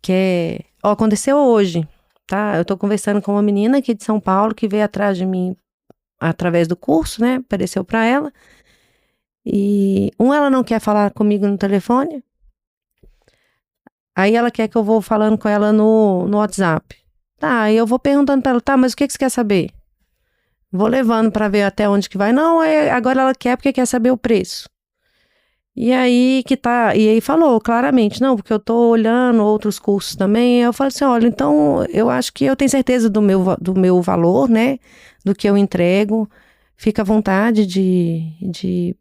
quer. Ó, aconteceu hoje, tá? Eu tô conversando com uma menina aqui de São Paulo que veio atrás de mim através do curso, né? Apareceu para ela. E ela não quer falar comigo no telefone. Aí ela quer que eu vou falando com ela no WhatsApp. Tá, aí eu vou perguntando pra ela, tá, mas o que você quer saber? Vou levando pra ver até onde que vai. Não, agora ela quer porque quer saber o preço. E aí e aí falou claramente, não, porque eu tô olhando outros cursos também. Eu falei assim, olha, então eu acho que eu tenho certeza do meu valor, né? Do que eu entrego. Fica à vontade de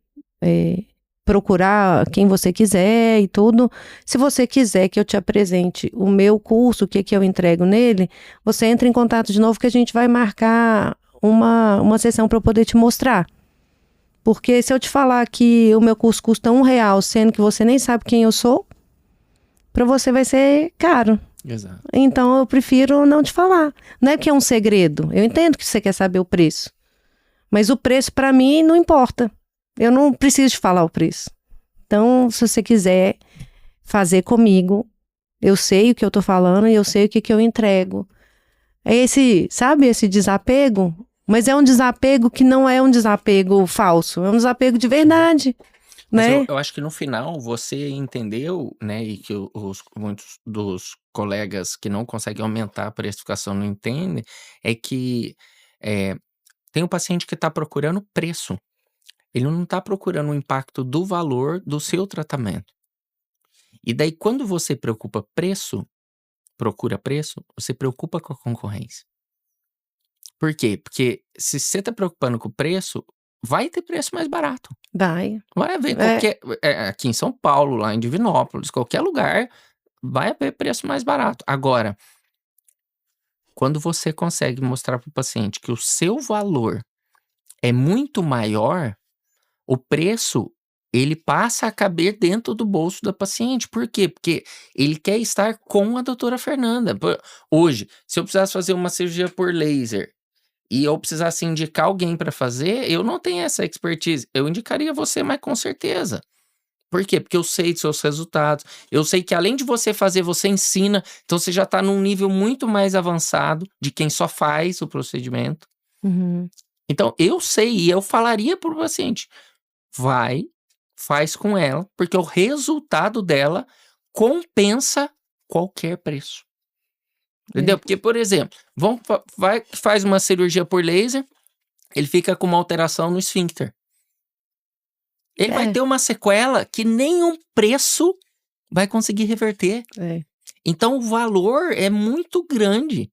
procurar quem você quiser e tudo. Se você quiser que eu te apresente o meu curso, o que eu entrego nele, você entra em contato de novo que a gente vai marcar uma sessão para eu poder te mostrar. Porque se eu te falar que o meu curso custa R$1, sendo que você nem sabe quem eu sou, para você vai ser caro. Exato. Então eu prefiro não te falar. Não é que é um segredo. Eu entendo que você quer saber o preço. Mas o preço para mim não importa. Eu não preciso te falar o preço. Então, se você quiser fazer comigo, eu sei o que eu tô falando e eu sei o que eu entrego. É esse desapego, mas é um desapego que não é um desapego falso, é um desapego de verdade, Mas né? eu acho que no final você entendeu, né, e que muitos dos colegas que não conseguem aumentar a precificação não entendem, é que tem um paciente que está procurando preço. Ele não está procurando o impacto do valor do seu tratamento. E daí, quando você procura preço, você preocupa com a concorrência. Por quê? Porque se você está preocupando com o preço, vai ter preço mais barato. Vai. Vai haver aqui em São Paulo, lá em Divinópolis, qualquer lugar, vai haver preço mais barato. Agora, quando você consegue mostrar para o paciente que o seu valor é muito maior, o preço, ele passa a caber dentro do bolso da paciente. Por quê? Porque ele quer estar com a doutora Fernanda. Hoje, se eu precisasse fazer uma cirurgia por laser e eu precisasse indicar alguém para fazer, eu não tenho essa expertise. Eu indicaria você, mas com certeza. Por quê? Porque eu sei dos seus resultados. Eu sei que além de você fazer, você ensina. Então você já está num nível muito mais avançado de quem só faz o procedimento. Uhum. Então eu sei e eu falaria para o paciente: faz com ela, porque o resultado dela compensa qualquer preço. Entendeu? Porque, por exemplo, faz uma cirurgia por laser, ele fica com uma alteração no esfíncter. Ele vai ter uma sequela que nenhum preço vai conseguir reverter. Então, o valor é muito grande.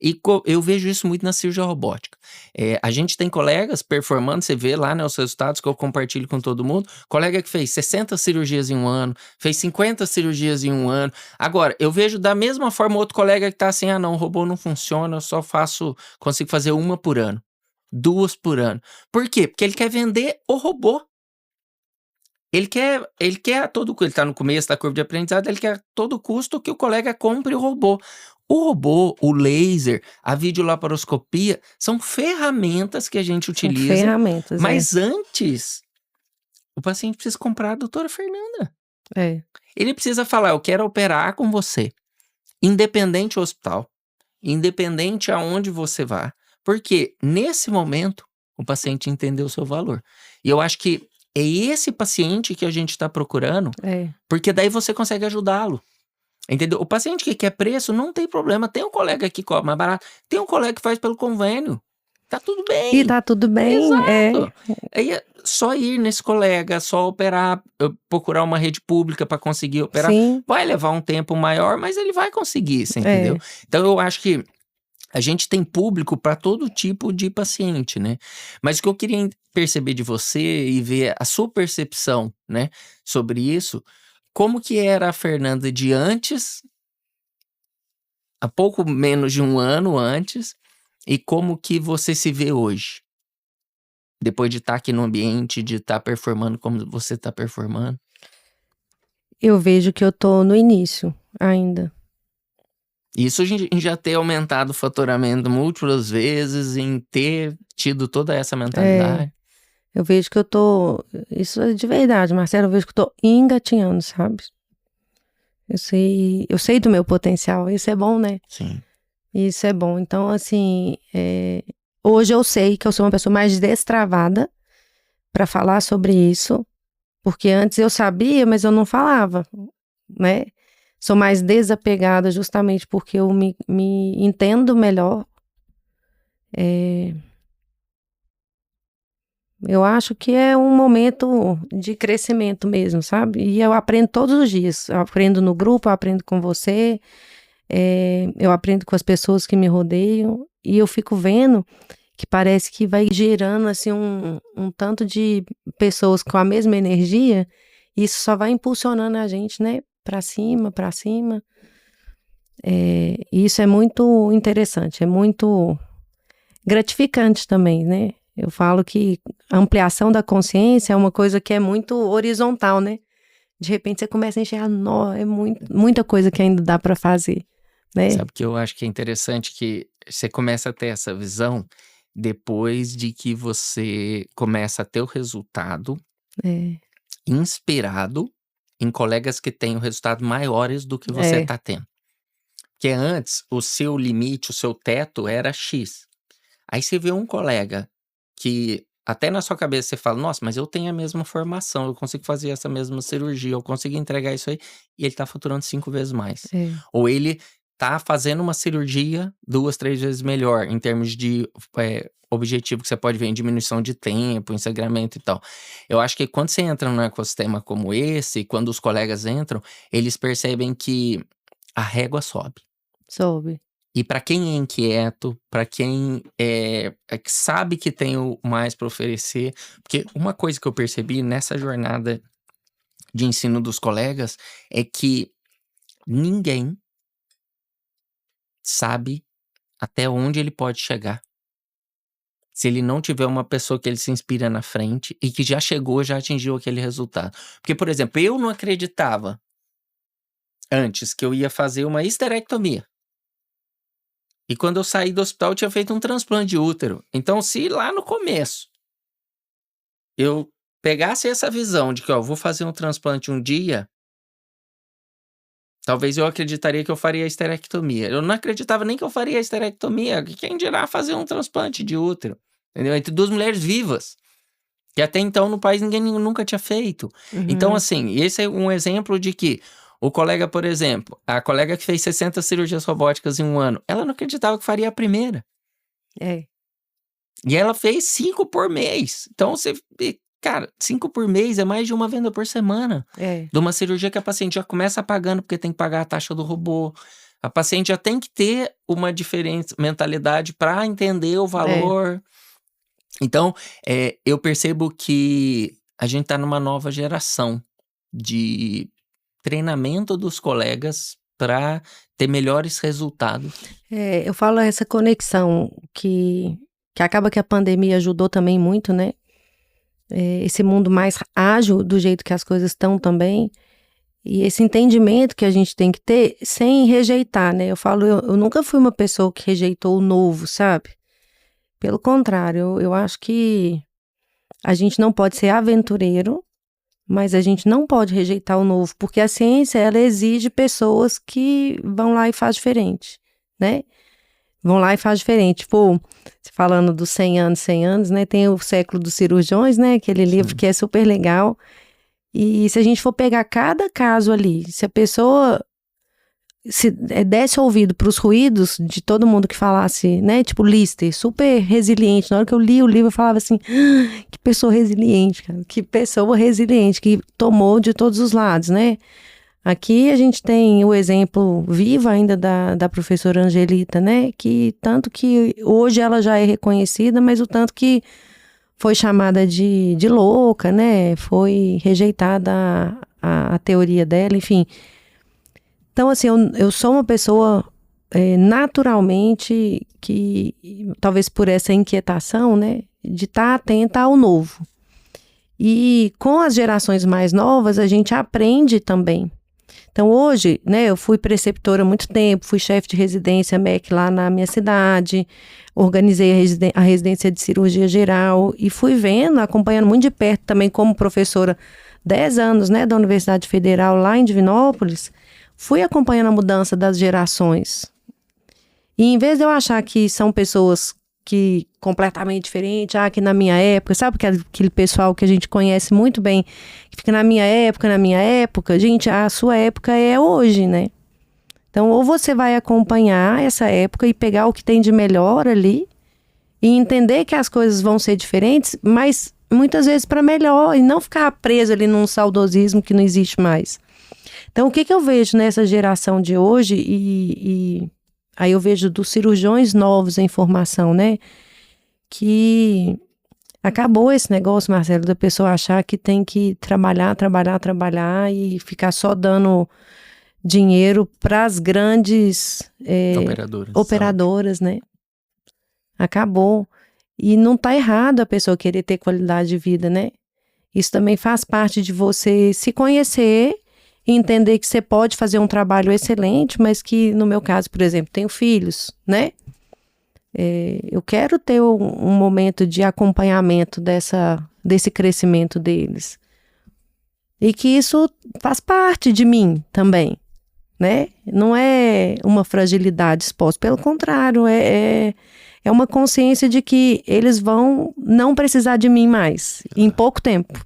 E eu vejo isso muito na cirurgia robótica. A gente tem colegas performando, você vê lá, né, os resultados que eu compartilho com todo mundo. Colega que fez 60 cirurgias em um ano, fez 50 cirurgias em um ano. Agora, eu vejo da mesma forma outro colega que tá assim, não, o robô não funciona, eu só consigo fazer uma por ano, 2 por ano. Por quê? Porque ele quer vender o robô. Ele quer a todo custo, ele tá no começo da curva de aprendizado, ele quer a todo custo que o colega compre o robô. O robô, o laser, a videolaparoscopia são ferramentas que a gente utiliza. São ferramentas, mas antes, o paciente precisa comprar a doutora Fernanda. Ele precisa falar, eu quero operar com você. Independente do hospital, independente aonde você vá. Porque nesse momento, o paciente entendeu o seu valor. E eu acho que é esse paciente que a gente está procurando, porque daí você consegue ajudá-lo. Entendeu? O paciente que quer preço, não tem problema. Tem um colega que cobra mais barato, tem um colega que faz pelo convênio. Tá tudo bem. E tá tudo bem, Exato. Aí é só ir nesse colega, só operar, procurar uma rede pública para conseguir operar. Sim, Vai levar um tempo maior, mas ele vai conseguir, você entendeu? Então eu acho que a gente tem público para todo tipo de paciente, né? Mas o que eu queria perceber de você e ver a sua percepção, né, sobre isso, como que era a Fernanda de antes, há pouco menos de um ano antes, e como que você se vê hoje? Depois de estar aqui no ambiente, de estar performando como você está performando. eu vejo que eu tô no início ainda. Isso em já ter aumentado o faturamento múltiplas vezes, em ter tido toda essa mentalidade. Eu vejo que eu tô. Isso é de verdade, Marcelo. Eu vejo que eu tô engatinhando, sabe? Eu sei do meu potencial. Isso é bom, né? Sim. Isso é bom. Então, assim, hoje eu sei que eu sou uma pessoa mais destravada para falar sobre isso, porque antes eu sabia, mas eu não falava, né? Sou mais desapegada justamente porque eu me entendo melhor. Eu acho que é um momento de crescimento mesmo, sabe? E eu aprendo todos os dias. Eu aprendo no grupo, eu aprendo com você, eu aprendo com as pessoas que me rodeiam. E eu fico vendo que parece que vai gerando, assim, um tanto de pessoas com a mesma energia. E isso só vai impulsionando a gente, né? Pra cima, pra cima. E isso é muito interessante, é muito gratificante também, né? Eu falo que a ampliação da consciência é uma coisa que é muito horizontal, né? De repente você começa a enxergar, muita coisa que ainda dá para fazer, né? Sabe que eu acho que é interessante que você começa a ter essa visão depois de que você começa a ter o resultado inspirado em colegas que têm resultados maiores do que você está tendo. Porque antes, o seu limite, o seu teto era X. Aí você vê um colega que até na sua cabeça você fala, nossa, mas eu tenho a mesma formação, eu consigo fazer essa mesma cirurgia, eu consigo entregar isso aí, e ele tá faturando 5 vezes mais. Ou ele tá fazendo uma cirurgia 2, 3 vezes melhor, em termos de objetivo que você pode ver em diminuição de tempo, em sangramento e tal. Eu acho que quando você entra num ecossistema como esse, quando os colegas entram, eles percebem que a régua sobe. Sobe. E para quem é inquieto, para quem que sabe que tem o mais para oferecer, porque uma coisa que eu percebi nessa jornada de ensino dos colegas é que ninguém sabe até onde ele pode chegar. Se ele não tiver uma pessoa que ele se inspira na frente e que já chegou, já atingiu aquele resultado. Porque, por exemplo, eu não acreditava antes que eu ia fazer uma histerectomia. E quando eu saí do hospital, eu tinha feito um transplante de útero. Então, se lá no começo eu pegasse essa visão de que, vou fazer um transplante um dia, talvez eu acreditaria que eu faria a histerectomia. Eu não acreditava nem que eu faria a histerectomia. Quem dirá fazer um transplante de útero? Entendeu? Entre 2 mulheres vivas. Que até então no país ninguém nunca tinha feito. Então, assim, esse é um exemplo de que o colega, por exemplo, a colega que fez 60 cirurgias robóticas em um ano, ela não acreditava que faria a primeira. E ela fez 5 por mês. Então, cara, 5 por mês é mais de uma venda por semana. De uma cirurgia que a paciente já começa pagando porque tem que pagar a taxa do robô. A paciente já tem que ter uma diferente mentalidade para entender o valor. Então, eu percebo que a gente está numa nova geração de treinamento dos colegas para ter melhores resultados. Eu falo essa conexão que acaba que a pandemia ajudou também muito, né? Esse mundo mais ágil do jeito que as coisas estão também. E esse entendimento que a gente tem que ter sem rejeitar, né? Eu falo, eu nunca fui uma pessoa que rejeitou o novo, sabe? Pelo contrário, eu acho que a gente não pode ser aventureiro, mas a gente não pode rejeitar o novo, porque a ciência, ela exige pessoas que vão lá e faz diferente, né? Vão lá e faz diferente. Tipo, falando dos 100 anos, né? Tem o Século dos Cirurgiões, né? Aquele livro que é super legal. E se a gente for pegar cada caso ali, se a pessoa se desse ouvido para os ruídos de todo mundo que falasse, né? Tipo Lister, super resiliente. Na hora que eu li o livro, eu falava assim, que pessoa resiliente, cara. Que pessoa resiliente, que tomou de todos os lados, né? Aqui a gente tem o exemplo vivo ainda da professora Angelita, né? Que tanto que hoje ela já é reconhecida, mas o tanto que foi chamada de louca, né? Foi rejeitada a teoria dela, enfim. Então, assim, eu sou uma pessoa naturalmente que, talvez por essa inquietação, né? De estar atenta ao novo. E com as gerações mais novas, a gente aprende também. Então, hoje, né, eu fui preceptora há muito tempo, fui chefe de residência MEC lá na minha cidade, organizei a residência de cirurgia geral e fui vendo, acompanhando muito de perto também como professora 10 anos, né, da Universidade Federal lá em Divinópolis, fui acompanhando a mudança das gerações. E em vez de eu achar que são pessoas que completamente diferentes, que na minha época, sabe aquele pessoal que a gente conhece muito bem, que fica na minha época, gente, a sua época é hoje, né? Então, ou você vai acompanhar essa época e pegar o que tem de melhor ali e entender que as coisas vão ser diferentes, mas muitas vezes para melhor e não ficar preso ali num saudosismo que não existe mais. Então, o que eu vejo nessa geração de hoje e aí eu vejo dos cirurgiões novos em formação, né? Que acabou esse negócio, Marcelo, da pessoa achar que tem que trabalhar e ficar só dando dinheiro para as grandes operadoras, né? Acabou. E não está errado a pessoa querer ter qualidade de vida, né? Isso também faz parte de você se conhecer e entender que você pode fazer um trabalho excelente, mas que, no meu caso, por exemplo, tenho filhos, né? Eu quero ter um momento de acompanhamento desse crescimento deles. E que isso faz parte de mim também, né? Não é uma fragilidade exposta, pelo contrário, é uma consciência de que eles vão não precisar de mim mais, em pouco tempo.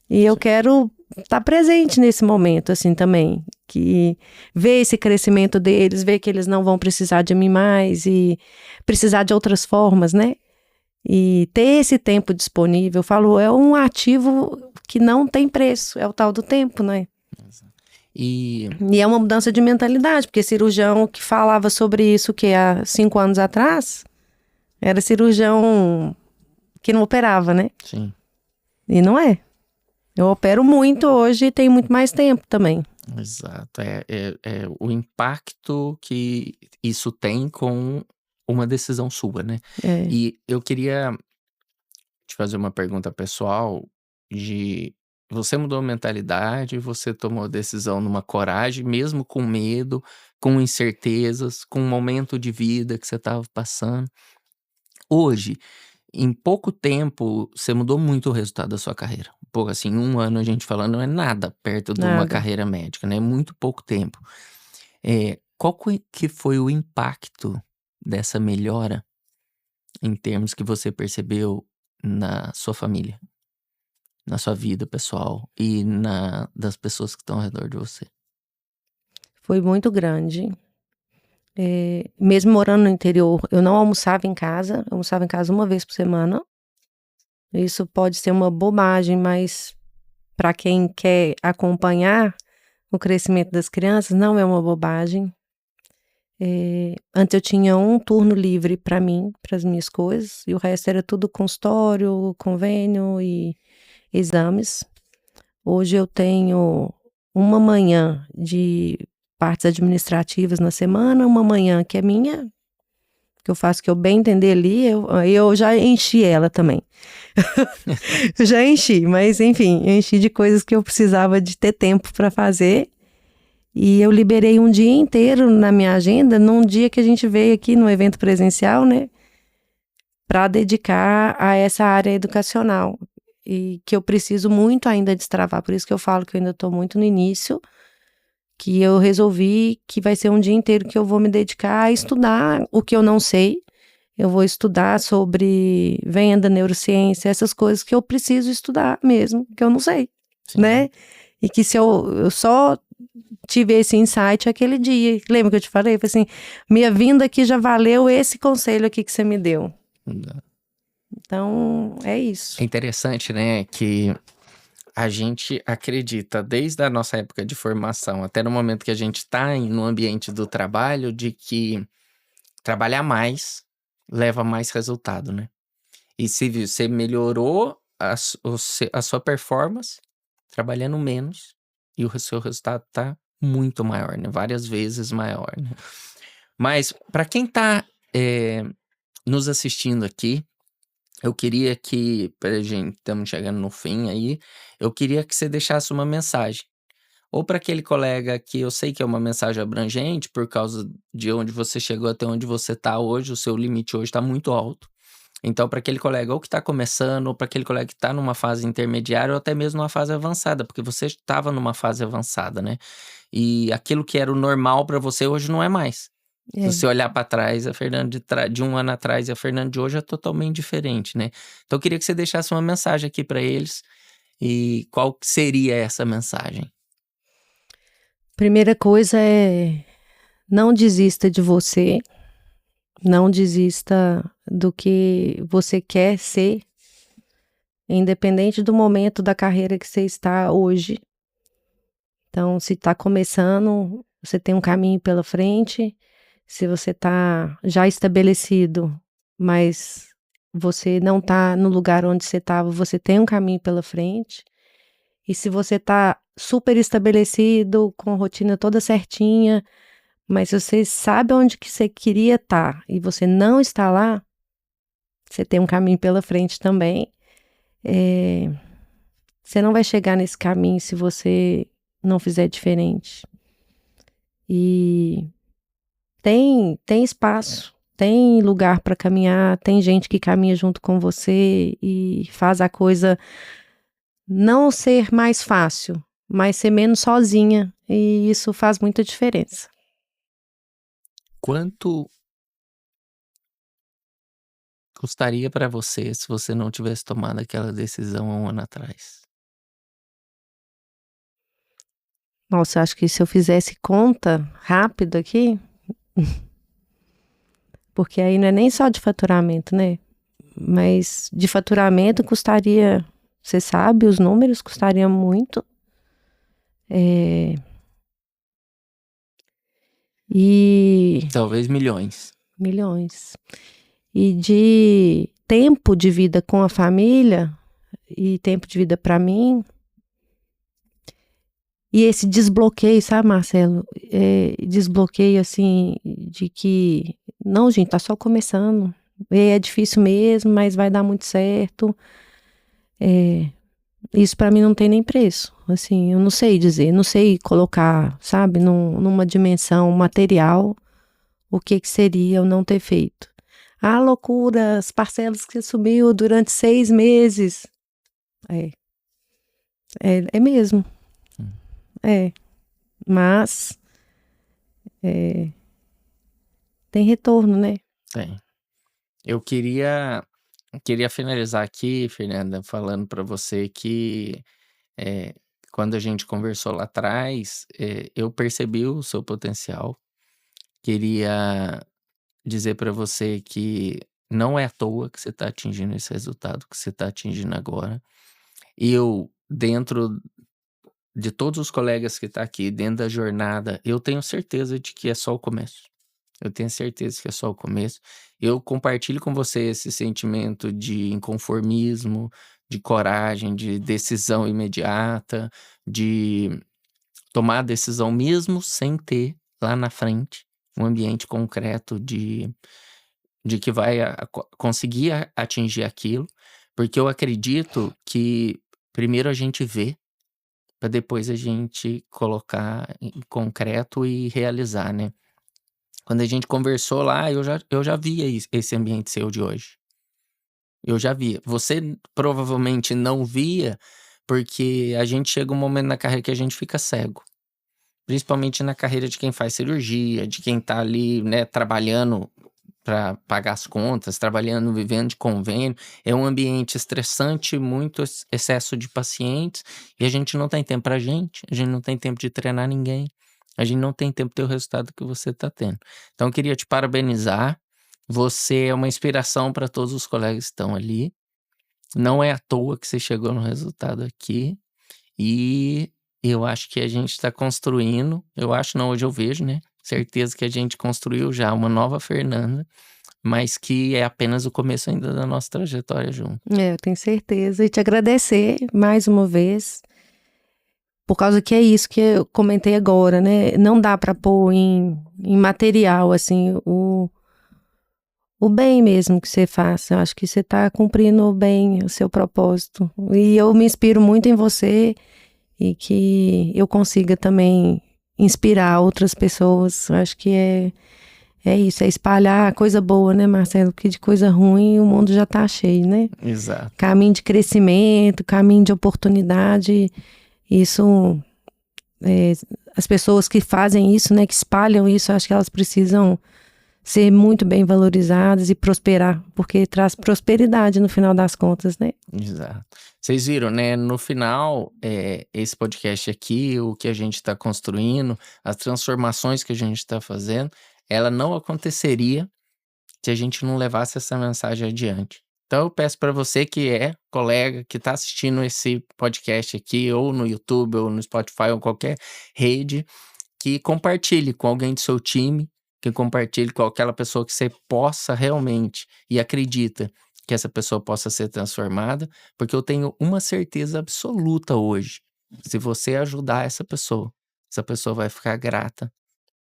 E eu quero estar presente nesse momento, assim, também. Que ver esse crescimento deles, ver que eles não vão precisar de mim mais e precisar de outras formas, né? E ter esse tempo disponível, eu falo, é um ativo que não tem preço, é o tal do tempo, né? E é uma mudança de mentalidade, porque cirurgião que falava sobre isso que há 5 anos atrás, era cirurgião que não operava, né? Sim. E não é. Eu opero muito hoje e tenho muito mais tempo também. Exato. É o impacto que isso tem com uma decisão sua, né? E eu queria te fazer uma pergunta pessoal de... Você mudou a mentalidade, você tomou a decisão numa coragem, mesmo com medo, com incertezas, com um momento de vida que você estava passando. Hoje, em pouco tempo, você mudou muito o resultado da sua carreira. Pouco assim, 1 ano a gente falando não é nada perto de uma carreira médica, né? É muito pouco tempo. Qual que foi o impacto dessa melhora em termos que você percebeu na sua família, na sua vida pessoal e das pessoas que estão ao redor de você? Foi muito grande. Mesmo morando no interior, eu não almoçava em casa. Eu almoçava em casa 1 vez por semana. Isso pode ser uma bobagem, mas para quem quer acompanhar o crescimento das crianças, não é uma bobagem. Antes eu tinha um turno livre para mim, para as minhas coisas, e o resto era tudo consultório, convênio e exames. Hoje eu tenho uma manhã de partes administrativas na semana, uma manhã que é minha, que eu faço o que eu bem entender ali, eu já enchi ela também. Eu já enchi, mas enfim, eu enchi de coisas que eu precisava de ter tempo para fazer. E eu liberei um dia inteiro na minha agenda, num dia que a gente veio aqui no evento presencial, né? Para dedicar a essa área educacional. E que eu preciso muito ainda destravar. Por isso que eu falo que eu ainda estou muito no início. Que eu resolvi que vai ser um dia inteiro que eu vou me dedicar a estudar o que eu não sei. Eu vou estudar sobre venda, neurociência, essas coisas que eu preciso estudar mesmo, que eu não sei, né? E que se eu só tive esse insight aquele dia. Lembra que eu te falei? Falei assim, minha vinda aqui já valeu esse conselho aqui que você me deu. Então, é isso. É interessante, né, que a gente acredita, desde a nossa época de formação até no momento que a gente está no ambiente do trabalho, de que trabalhar mais leva mais resultado, né? E se você melhorou a sua performance trabalhando menos e o seu resultado tá muito maior, né? Várias vezes maior, né? Mas para quem tá nos assistindo aqui, eu queria que, pra gente, estamos chegando no fim aí, eu queria que você deixasse uma mensagem. Ou para aquele colega que eu sei que é uma mensagem abrangente, por causa de onde você chegou até onde você está hoje, o seu limite hoje está muito alto. Então, para aquele colega ou que está começando, ou para aquele colega que está numa fase intermediária, ou até mesmo numa fase avançada, porque você estava numa fase avançada, né? E aquilo que era o normal para você hoje não é mais. Se você olhar para trás, a Fernanda de um ano atrás e a Fernanda de hoje é totalmente diferente, né? Então, eu queria que você deixasse uma mensagem aqui para eles. E qual que seria essa mensagem? Primeira coisa é não desista de você, não desista do que você quer ser, independente do momento da carreira que você está hoje. Então, se está começando, você tem um caminho pela frente. Se você está já estabelecido, mas você não está no lugar onde você estava, você tem um caminho pela frente. E se você está super estabelecido, com a rotina toda certinha, mas você sabe onde que você queria estar e você não está lá, você tem um caminho pela frente também. Você não vai chegar nesse caminho se você não fizer diferente. E tem espaço, tem lugar para caminhar, tem gente que caminha junto com você e faz a coisa não ser mais fácil, mas ser menos sozinha. E isso faz muita diferença. Quanto custaria para você se você não tivesse tomado aquela decisão há um ano atrás? Nossa, acho que se eu fizesse conta rápido aqui, porque aí não é nem só de faturamento, né? Mas de faturamento custaria, você sabe, os números custariam muito. E Talvez milhões. milhões. E de tempo de vida com a família e tempo de vida para mim. E esse desbloqueio, sabe, Marcelo? Desbloqueio assim de que não, gente, tá só começando. É difícil mesmo, mas vai dar muito certo. Isso para mim não tem nem preço. Assim, eu não sei dizer, não sei colocar, sabe, numa dimensão material o que seria eu não ter feito. Ah, loucura, as parcelas que sumiu durante 6 meses. É mesmo. Mas tem retorno, né? Tem. Eu queria finalizar aqui, Fernanda, falando para você que quando a gente conversou lá atrás, eu percebi o seu potencial. Queria dizer para você que não é à toa que você está atingindo esse resultado que você está atingindo agora. Eu, dentro de todos os colegas que tá aqui, dentro da jornada, eu tenho certeza de que é só o começo. Eu tenho certeza que é só o começo. Eu compartilho com você esse sentimento de inconformismo, de coragem, de decisão imediata, de tomar a decisão mesmo sem ter lá na frente um ambiente concreto de que vai conseguir atingir aquilo, porque eu acredito que primeiro a gente vê para depois a gente colocar em concreto e realizar, né. Quando a gente conversou lá, eu já via esse ambiente seu de hoje. Eu já via. Você provavelmente não via, porque a gente chega um momento na carreira que a gente fica cego. Principalmente na carreira de quem faz cirurgia, de quem tá ali, né, trabalhando para pagar as contas, trabalhando, vivendo de convênio. É um ambiente estressante, muito excesso de pacientes, e a gente não tem tempo pra gente, a gente não tem tempo de treinar ninguém, a gente não tem tempo de ter o resultado que você está tendo. Então eu queria te parabenizar, você é uma inspiração para todos os colegas que estão ali, não é à toa que você chegou no resultado aqui, e eu acho que a gente está construindo, eu acho não, hoje eu vejo, né, certeza que a gente construiu já uma nova Fernanda, mas que é apenas o começo ainda da nossa trajetória junto. Eu tenho certeza. E te agradecer mais uma vez, por causa que é isso que eu comentei agora, né? Não dá para pôr em material, assim, o bem mesmo que você faça. Eu acho que você está cumprindo bem o seu propósito. E eu me inspiro muito em você e que eu consiga também inspirar outras pessoas. Eu acho que é isso, é espalhar coisa boa, né, Marcelo? Porque de coisa ruim o mundo já tá cheio, né? Exato. Caminho de crescimento, caminho de oportunidade. Isso, as pessoas que fazem isso, né, que espalham isso, acho que elas precisam ser muito bem valorizadas e prosperar, porque traz prosperidade no final das contas, né? Exato. Vocês viram, né? No final, esse podcast aqui, o que a gente está construindo, as transformações que a gente está fazendo, ela não aconteceria se a gente não levasse essa mensagem adiante. Então eu peço para você que é colega, que está assistindo esse podcast aqui, ou no YouTube, ou no Spotify, ou qualquer rede, que compartilhe com alguém do seu time, que compartilhe com aquela pessoa que você possa realmente e acredita que essa pessoa possa ser transformada, porque eu tenho uma certeza absoluta hoje. Se você ajudar essa pessoa vai ficar grata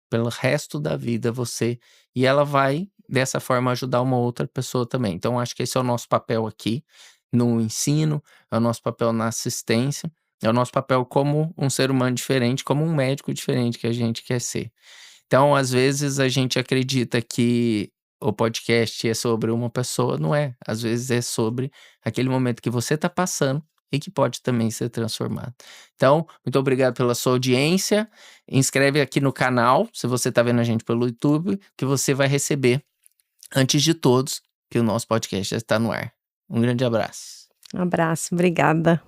pelo resto da vida a você, e ela vai dessa forma ajudar uma outra pessoa também. Então acho que esse é o nosso papel aqui no ensino, é o nosso papel na assistência, é o nosso papel como um ser humano diferente, como um médico diferente que a gente quer ser. Então, às vezes, a gente acredita que o podcast é sobre uma pessoa, não é. Às vezes é sobre aquele momento que você está passando e que pode também ser transformado. Então, muito obrigado pela sua audiência. Inscreve aqui no canal, se você está vendo a gente pelo YouTube, que você vai receber, antes de todos, que o nosso podcast já está no ar. Um grande abraço. Um abraço, obrigada.